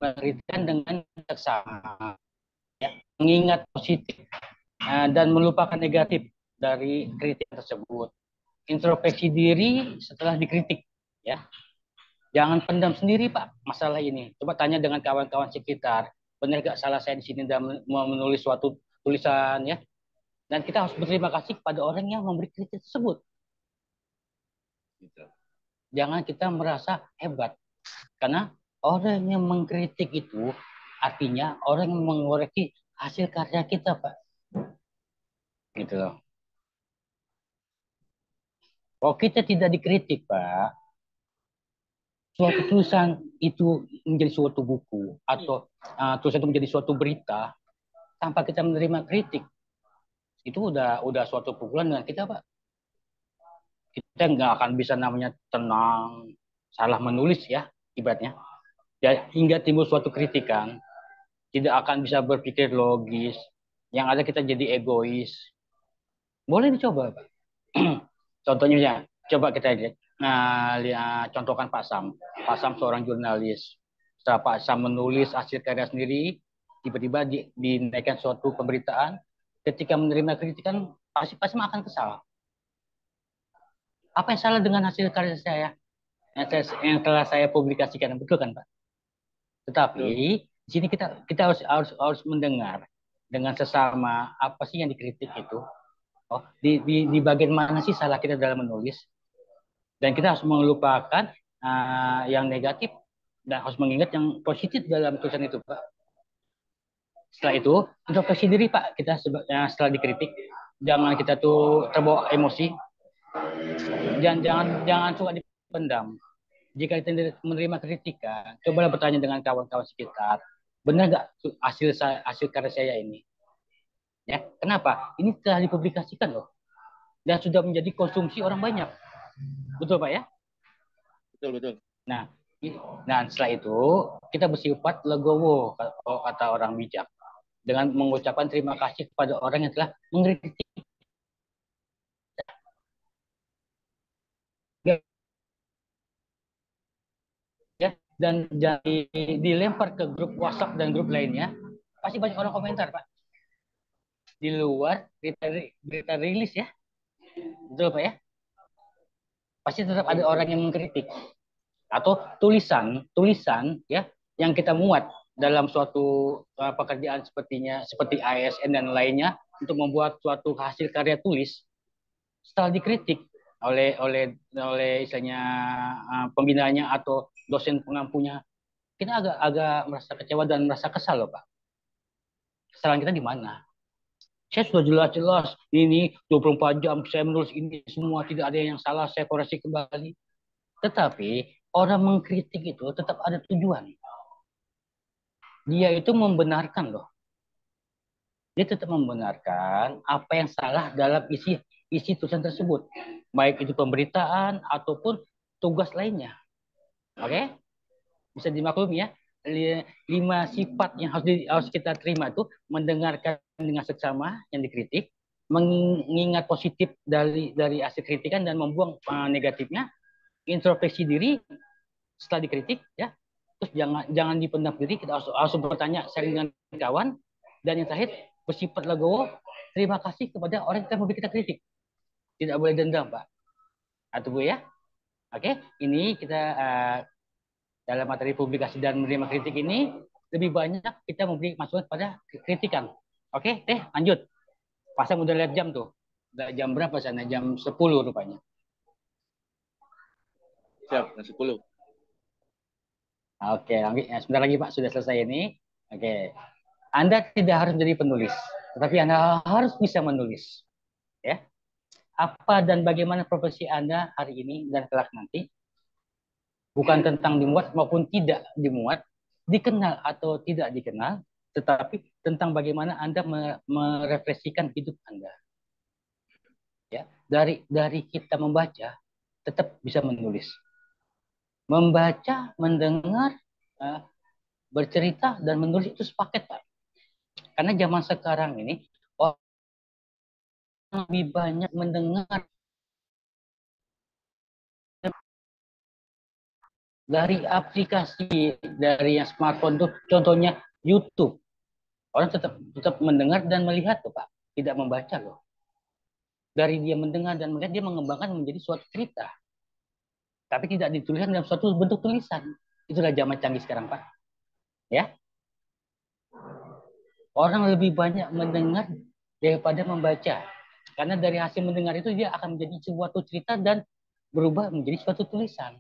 Mengkritikkan dengan bijaksana, ya. Mengingat positif dan melupakan negatif dari kritik tersebut. Introspeksi diri setelah dikritik, ya. Jangan pendam sendiri Pak masalah ini. Coba tanya dengan kawan-kawan sekitar, benar gak salah saya di sini dalam menulis suatu tulisan, ya. Dan kita harus berterima kasih kepada orang yang memberi kritik tersebut. Jangan kita merasa hebat, karena orang yang mengkritik itu artinya orang yang mengoreksi hasil karya kita Pak. Gitu loh. Kalau kita tidak dikritik Pak, suatu tulisan itu menjadi suatu buku atau tulisan itu menjadi suatu berita tanpa kita menerima kritik, itu udah suatu pukulan dengan kita Pak. Kita nggak akan bisa namanya tenang, salah menulis ya ibaratnya. Ya, hingga timbul suatu kritikan, tidak akan bisa berpikir logis, yang ada kita jadi egois. Boleh dicoba Pak. Contohnya ya, coba kita lihat. Contohkan Pak Sam. Pak Sam seorang jurnalis. Setelah Pak Sam menulis hasil karya sendiri, tiba-tiba dinaikkan suatu pemberitaan. Ketika menerima kritikan, pasti akan kesal. Apa yang salah dengan hasil karya saya yang telah saya publikasikan? Betul kan Pak? Tetapi di sini kita harus mendengar dengan sesama apa sih yang dikritik itu. Oh, di bagian mana sih salah kita dalam menulis? Dan kita harus melupakan yang negatif dan harus mengingat yang positif dalam tulisan itu, Pak. Setelah itu, introspeksi diri, Pak. Kita setelah dikritik, jangan kita tuh terbawa emosi. Jangan suka dipendam. Jika kita menerima kritikan, cobalah bertanya dengan kawan-kawan sekitar. Benar nggak hasil karya saya ini? Ya, kenapa? Ini telah dipublikasikan loh. Dan sudah menjadi konsumsi orang banyak. Betul Pak ya? Betul. Nah, setelah itu kita bersifat legowo kata orang bijak dengan mengucapkan terima kasih kepada orang yang telah mengkritik. dan jadi dilempar ke grup WhatsApp dan grup lainnya, pasti banyak orang komentar, Pak. Di luar berita rilis ya, betul Pak ya? Pasti tetap ada orang yang mengkritik atau tulisan ya yang kita muat dalam suatu pekerjaan seperti ASN dan lainnya untuk membuat suatu hasil karya tulis setelah dikritik oleh istilahnya pembinanya atau dosen pengampunya, kita agak merasa kecewa dan merasa kesal loh Pak. Kesalahan kita di mana? Saya sudah jelas-jelas ini 24 jam saya menulis ini semua, tidak ada yang salah, saya koreksi kembali. Tetapi orang mengkritik itu tetap ada tujuan. Dia itu membenarkan loh. Dia tetap membenarkan apa yang salah dalam isi tulisan tersebut. Baik itu pemberitaan ataupun tugas lainnya. Oke? Bisa dimaklumi ya. 5 sifat yang harus kita terima itu: mendengarkan dengan seksama yang dikritik, mengingat positif dari hasil kritikan dan membuang negatifnya, introspeksi diri setelah dikritik ya, terus jangan dipendam diri, kita harus bertanya sharing dengan kawan, dan yang terakhir bersifat legowo, terima kasih kepada orang yang memberi kita kritik, tidak boleh dendam Pak atau Bu ya. Oke, ini kita dalam materi publikasi dan menerima kritik ini lebih banyak kita memberi masukan pada kritikan. Oke, lanjut. Pasang udah lihat jam tuh, udah jam berapa sana? Jam 10 rupanya. Siap, jam 10. Oke, sebentar lagi Pak, sudah selesai ini. Oke, Anda tidak harus menjadi penulis, tetapi Anda harus bisa menulis. Ya, apa dan bagaimana profesi Anda hari ini dan kelak nanti, bukan tentang dimuat maupun tidak dimuat, dikenal atau tidak dikenal, tetapi tentang bagaimana Anda merefleksikan hidup Anda. Ya, dari kita membaca, tetap bisa menulis. Membaca, mendengar, bercerita dan menulis itu sepaket Pak. Karena zaman sekarang ini orang lebih banyak mendengar dari aplikasi dari yang smartphone tuh, contohnya YouTube. Orang tetap mendengar dan melihat tuh Pak, tidak membaca loh. Dari dia mendengar dan melihat, dia mengembangkan menjadi suatu cerita, tapi tidak dituliskan dalam suatu bentuk tulisan. Itulah zaman canggih sekarang Pak. Ya, orang lebih banyak mendengar daripada membaca. Karena dari hasil mendengar itu dia akan menjadi suatu cerita dan berubah menjadi suatu tulisan.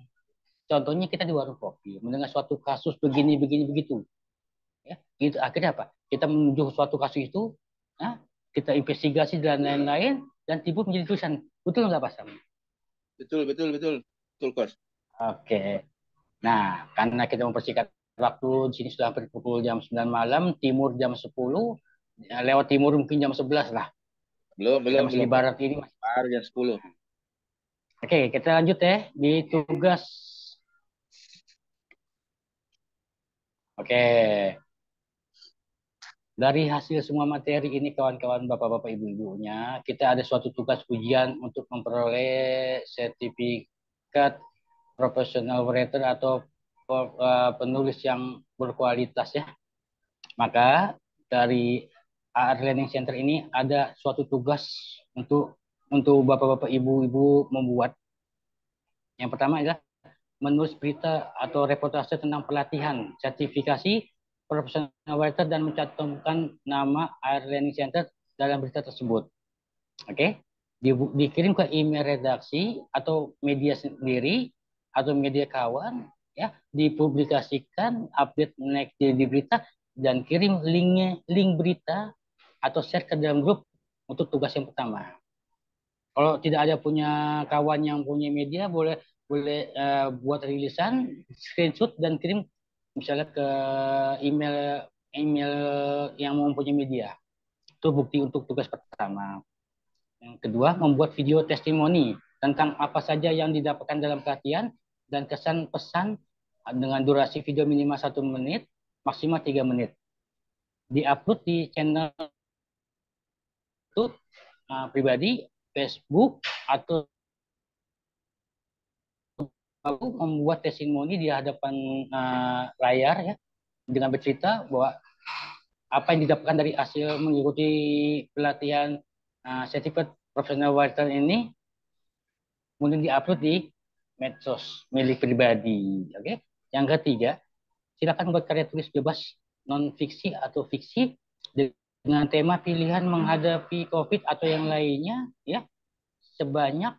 Contohnya kita di warung kopi mendengar suatu kasus begini begitu. Ya, itu akhirnya apa? Kita menuju suatu kasus itu, kita investigasi dan lain-lain dan timbul menjadi tulisan. Betul nggak Pak Sam? Betul, Coach. Oke. Nah, karena kita mempersingkat waktu, di sini sudah hampir pukul jam 9 malam, timur jam 10, lewat timur mungkin jam 11 lah. Belum. Masih di barat ini. Baru jam 10. Oke, kita lanjut ya di tugas. Oke. Dari hasil semua materi ini kawan-kawan, bapak-bapak, ibu-ibunya, kita ada suatu tugas ujian untuk memperoleh sertifikat professional writer atau penulis yang berkualitas ya. Maka dari AR Learning Center ini ada suatu tugas untuk bapak-bapak, ibu-ibu membuat. Yang pertama adalah menulis berita atau reportase tentang pelatihan sertifikasi profesional writer dan mencantumkan nama AR Learning Center dalam berita tersebut. Oke, dikirim ke email redaksi atau media sendiri atau media kawan ya, dipublikasikan, update naik di berita dan kirim link berita atau share ke dalam grup untuk tugas yang pertama. Kalau tidak ada punya kawan yang punya media, boleh buat rilisan, screenshot dan kirim misalnya ke email yang mempunyai media. Itu bukti untuk tugas pertama. Yang kedua, membuat video testimoni tentang apa saja yang didapatkan dalam pelatihan dan kesan pesan dengan durasi video minimal 1 menit, maksimal 3 menit. Di-upload di channel YouTube pribadi, Facebook, atau Bapak membuat testimoni di hadapan layar ya, dengan bercerita bahwa apa yang didapatkan dari hasil mengikuti pelatihan Certified Professional Writer ini kemudian diupload di medsos milik pribadi. Oke. Yang ketiga, silakan buat karya tulis bebas non fiksi atau fiksi dengan tema pilihan menghadapi COVID atau yang lainnya ya, sebanyak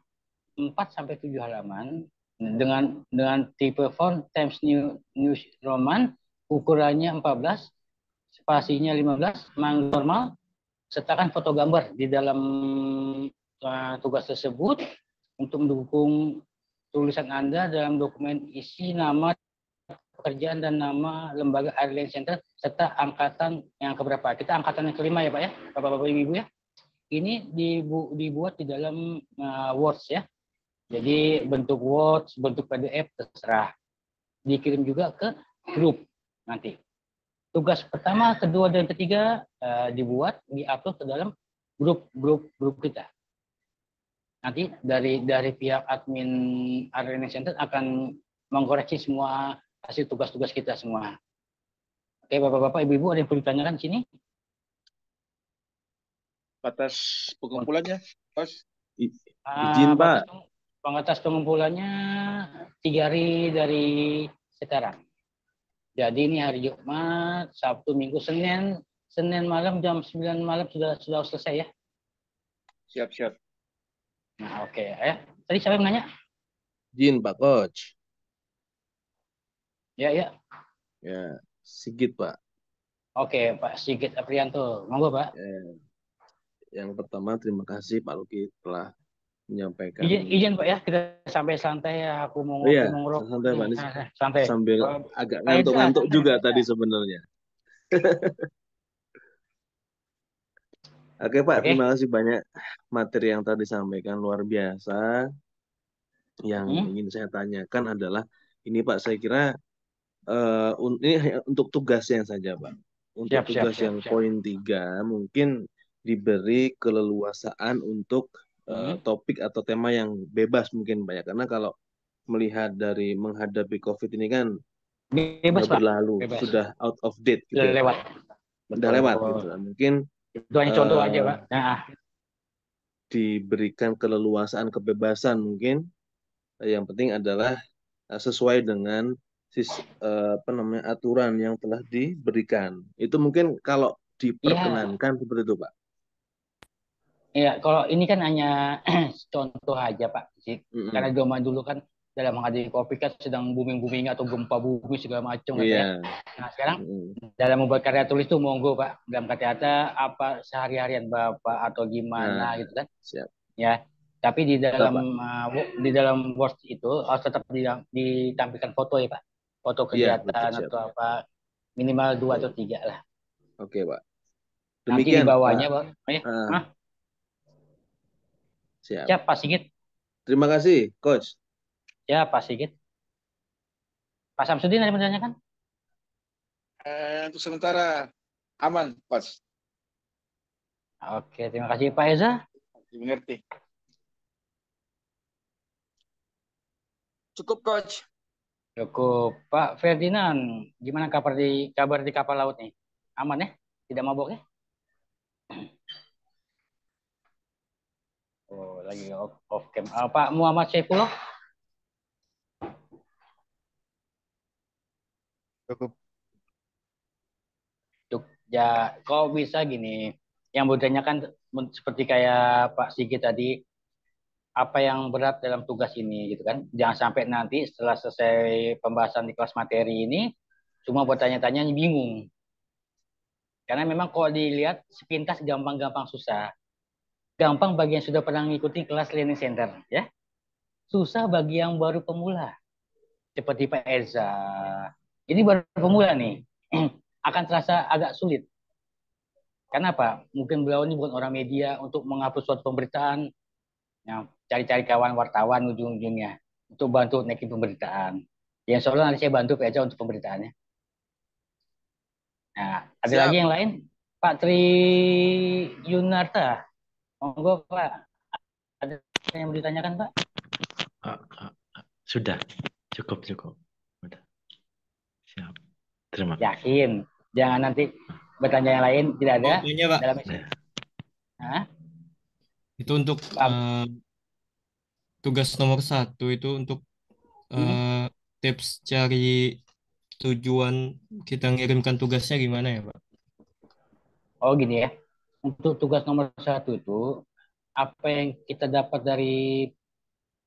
4 sampai 7 halaman dengan tipe font Times New Roman, ukurannya 14, spasinya 15, normal, sertakan foto gambar di dalam tugas tersebut untuk mendukung tulisan Anda dalam dokumen isi nama pekerjaan dan nama lembaga Airline Center serta angkatan yang keberapa. Kita angkatan yang kelima ya Pak ya, Bapak-Bapak Ibu ya. Ini dibuat di dalam Words ya. Jadi bentuk Words, bentuk PDF terserah. Dikirim juga ke grup nanti. Tugas pertama, kedua, dan ketiga dibuat, diupload ke dalam grup kita. Nanti dari pihak admin Airline Center akan mengkoreksi semua hasil tugas-tugas kita semua. Oke, Bapak-Bapak, Ibu-Ibu, ada yang perlu ditanyakan di sini? Atas pengumpulannya, Bos. Izin, Pak. Pengatas pengumpulannya 3 hari dari sekarang. Jadi ini hari Jumat, Sabtu, Minggu, Senin malam jam 9 malam sudah selesai ya. Siap-siap. Nah, oke ya. Tadi siapa yang nanya? Izin, Pak Coach. Ya. Ya, Sigit, Pak. Oke, Pak Sigit Aprianto. Monggo, Pak. Yang pertama, terima kasih Pak Luki telah menyampaikan. Izin Pak ya, kita sampai santai ya. Aku mau ngopi, mau ngerokok. Santai Pak. Santai. Sambil agak ngantuk-ngantuk juga tadi sebenarnya. Oke Pak, terima kasih banyak materi yang tadi disampaikan, luar biasa. Yang ingin saya tanyakan adalah, ini Pak, saya kira ini untuk tugasnya saja Pak. Untuk tugas yang poin 3, mungkin diberi keleluasaan untuk topik atau tema yang bebas mungkin Pak ya. Karena kalau melihat dari menghadapi COVID ini kan bebas, sudah berlalu, sudah out of date gitu. Sudah lewat. Sudah lewat gitu. Mungkin itu hanya contoh aja Pak. Nah, diberikan keleluasaan, kebebasan mungkin. Yang penting adalah sesuai dengan aturan yang telah diberikan. Itu mungkin kalau diperkenankan seperti itu Pak. Iya, kalau ini kan hanya contoh aja Pak. Karena zaman dulu kan dalam menghadapi COVID kan sedang booming atau gempa bumi segala macam kan ya. Nah sekarang dalam membuat karya tulis tuh monggo Pak, dalam kata-kata apa sehari-harian Bapak atau gimana gitu kan. Siap. Ya, tapi di dalam Word itu harus tetap ditampilkan foto ya Pak. Foto kegiatan atau apa, minimal 2 atau 3 lah. Oke Pak. Demikian, nanti di bawahnya Pak. Siap Pak Sigit. Terima kasih Coach. Ya Pak Sigit. Pak Samsudin ada yang menanyakan? Untuk sementara aman, Coach. Oke, terima kasih Pak Eza. Dimengerti. Cukup Coach. Cukup. Pak Ferdinand, gimana kabar di kapal laut nih? Aman ya? Tidak mabok ya? Oh, lagi off cam. Pak Muhammad Saifullah? Cukup. Ya, kok bisa gini? Yang bertanyakan seperti kayak Pak Sigit tadi, apa yang berat dalam tugas ini gitu kan? Jangan sampai nanti setelah selesai pembahasan di kelas materi ini, cuma bertanya-tanya bingung. Karena memang kalau dilihat sepintas gampang-gampang susah. Gampang bagi yang sudah pernah mengikuti kelas learning center, ya. Susah bagi yang baru pemula. Seperti Pak Eza. Ini baru pemula nih. Akan terasa agak sulit. Kenapa? Mungkin beliau ini bukan orang media untuk menghapus suatu pemberitaan. Ya, cari-cari kawan wartawan ujung-ujungnya. Untuk bantu naikin pemberitaan. Yang soalnya nanti saya bantu Pak Eza untuk pemberitaannya. Nah, ada lagi yang lain? Pak Tri Yunarta. Monggo Pak. Ada yang mau ditanyakan Pak? Sudah. Cukup, cukup. Udah. Siap. Terima kasih. Yakin. Jangan nanti bertanya yang lain, tidak ada Pokoknya Pak, dalam Nah, Hah? itu untuk tugas nomor 1 itu untuk tips cari tujuan kita ngirimkan tugasnya gimana ya Pak? Oh gini ya. Untuk tugas nomor 1 itu apa yang kita dapat dari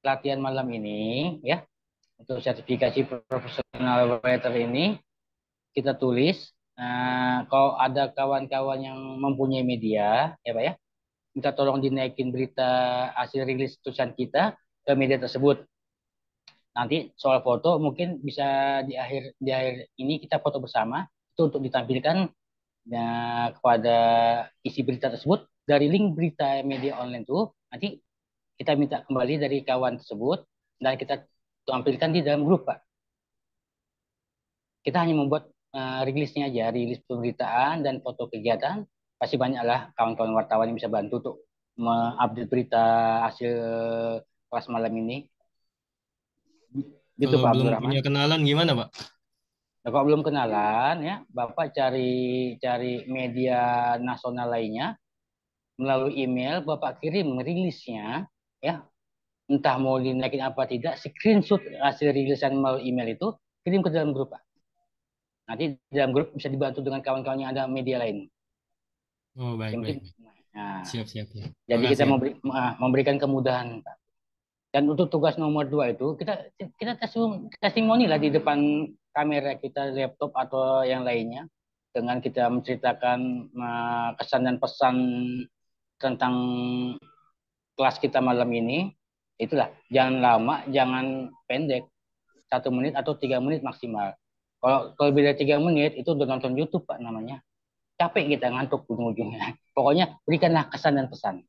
pelatihan malam ini ya untuk sertifikasi profesional writer ini kita tulis. Kalau ada kawan-kawan yang mempunyai media ya Pak ya, minta tolong dinaikin berita hasil rilis tulisan kita ke media tersebut. Nanti soal foto mungkin bisa di akhir ini kita foto bersama itu untuk ditampilkan kepada isi berita tersebut dari link berita media online itu. Nanti kita minta kembali dari kawan tersebut dan kita tampilkan di dalam grup Pak. Kita hanya membuat rilisnya aja, rilis pemberitaan dan foto kegiatan. Pasti banyaklah kawan-kawan wartawan yang bisa bantu untuk mengupdate berita hasil kelas malam ini. Gitu Kalau Pak belum Abdurrahman. punya kenalan gimana Pak? Nah, kalau belum kenalan ya, Bapak cari media nasional lainnya melalui email, Bapak kirim rilisnya ya. Entah mau dinaikin apa tidak, screenshot hasil rilisan melalui email itu kirim ke dalam grup Pak. Nanti di dalam grup bisa dibantu dengan kawan-kawan yang ada media lain. Oh baik, Yang baik. penting, nah, Siap, siap ya. jadi Makasih kita ya. memberikan kemudahan Pak. Dan untuk tugas nomor 2 itu kita testimoni lah di depan kamera kita, laptop atau yang lainnya, dengan kita menceritakan kesan dan pesan tentang kelas kita malam ini. Itulah, jangan lama, jangan pendek, 1 menit atau 3 menit maksimal. Kalau lebih dari 3 menit itu udah nonton YouTube Pak namanya. Capek kita, ngantuk ujung-ujungnya. Pokoknya berikanlah kesan dan pesan.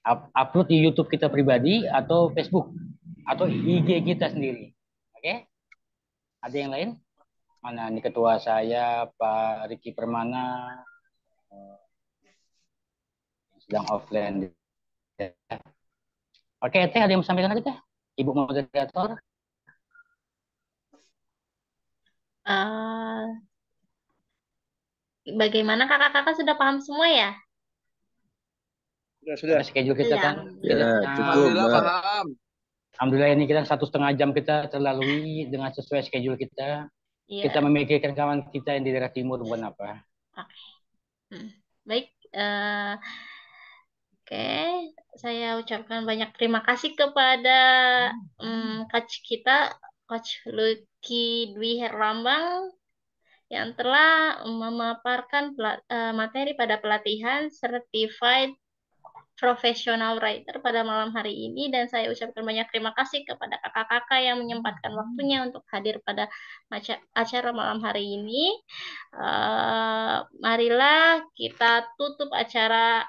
Upload di YouTube kita pribadi atau Facebook atau IG kita sendiri. Oke? Ada yang lain? Mana ini ketua saya Pak Riki Permana yang sedang offline. Oke, Teh ada yang mau sampaikan lagi Teh? Ibu moderator. Bagaimana kakak-kakak sudah paham semua ya? Sudah. Schedule kita kan. Ya, cukup Alhamdulillah Mbak. paham. Alhamdulillah ini kita 1,5 jam kita terlalui dengan sesuai schedule kita. Iya. Kita memikirkan kawan kita yang di daerah timur bukan apa. Oke. Baik. Oke, saya ucapkan banyak terima kasih kepada coach kita, Coach Lucky Dwi Herlambang, yang telah memaparkan materi pada pelatihan Certified Professional Writer pada malam hari ini, dan saya ucapkan banyak terima kasih kepada kakak-kakak yang menyempatkan waktunya untuk hadir pada acara malam hari ini. Marilah kita tutup acara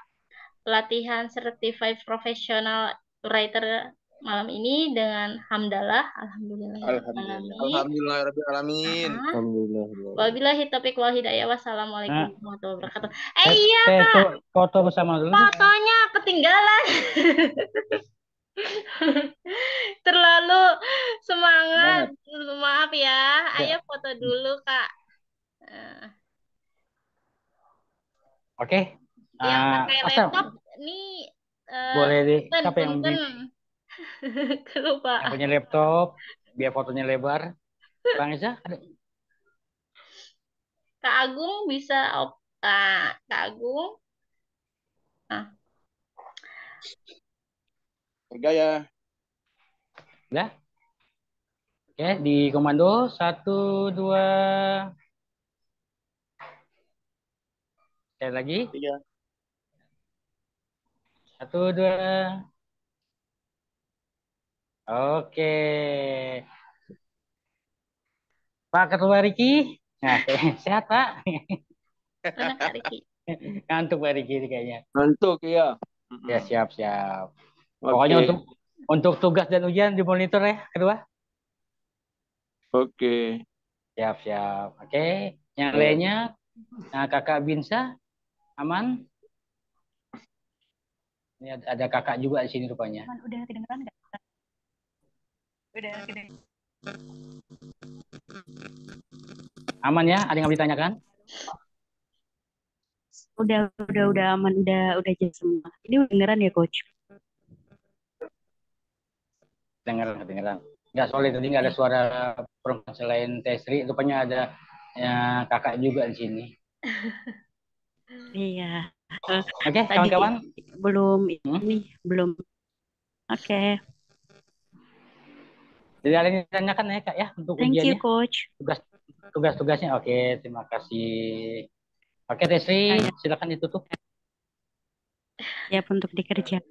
pelatihan Certified Professional Writer malam ini dengan hamdalah, Alhamdulillahirrahmanirrahim. Alhamdulillah. Wabillahi taufiq wal hidayah. Wassalamualaikum warahmatullahi wabarakatuh. Iya Kak. Foto bersama dulu. Fotonya ketinggalan. Terlalu semangat. Maaf ya. Ayo foto dulu Kak. Oke. Yang pakai laptop nih boleh deh. Siapa yang lupa. Yang punya laptop biar fotonya lebar. Bang Eza ada? Kak Agung bisa Kak Agung. Bergaya. Udah? Oke, di komando 1, 2. Sekali lagi. 3. 1, 2. Oke. Pak Ketua Riki. Nah, sehat Pak. Mana Kak Riki? Ngantuk Pak Riki ini kayaknya. Ngantuk ya. Ya siap. Pokoknya untuk tugas dan ujian dimonitor ya kedua. Oke. Siap. Oke. Yang lainnya, Kakak Binsa, aman? Ini ada kakak juga di sini rupanya. Udah kedengeran nggak? Udah kedengeran. Aman ya? Ada yang mau ditanyakan? Udah aman, udah jelas semua. Ini beneran ya, Coach? Dengar. Nggak, soalnya tadi nggak ada suara perempuan selain Tesri. Rupanya ada ya, kakak juga di sini. Iya. Oke, Tadi kawan-kawan. belum. Oke. Jadi ada yang ditanyakan ya Kak ya untuk Thank you, ujiannya. Coach. Tugas-tugasnya. Oke, terima kasih. Oke, Tesri, silakan ditutup. Siap untuk dikerjakan.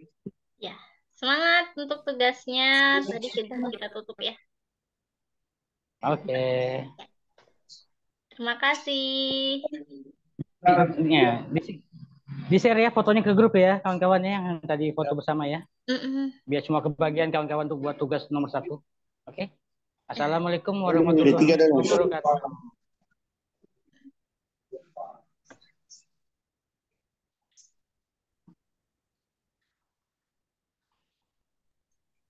Ya, semangat untuk tugasnya. Tadi sudah kita tutup ya. Oke. Terima kasih. Di share ya fotonya ke grup ya kawan-kawannya yang tadi foto bersama ya. Biar semua kebagian kawan-kawan untuk buat tugas nomor 1. Oke. Assalamualaikum warahmatullahi wabarakatuh.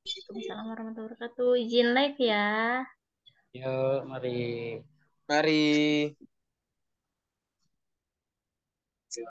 Waalaikumsalam warahmatullahi wabarakatuh. Izin live ya. Yuk, mari. Mari.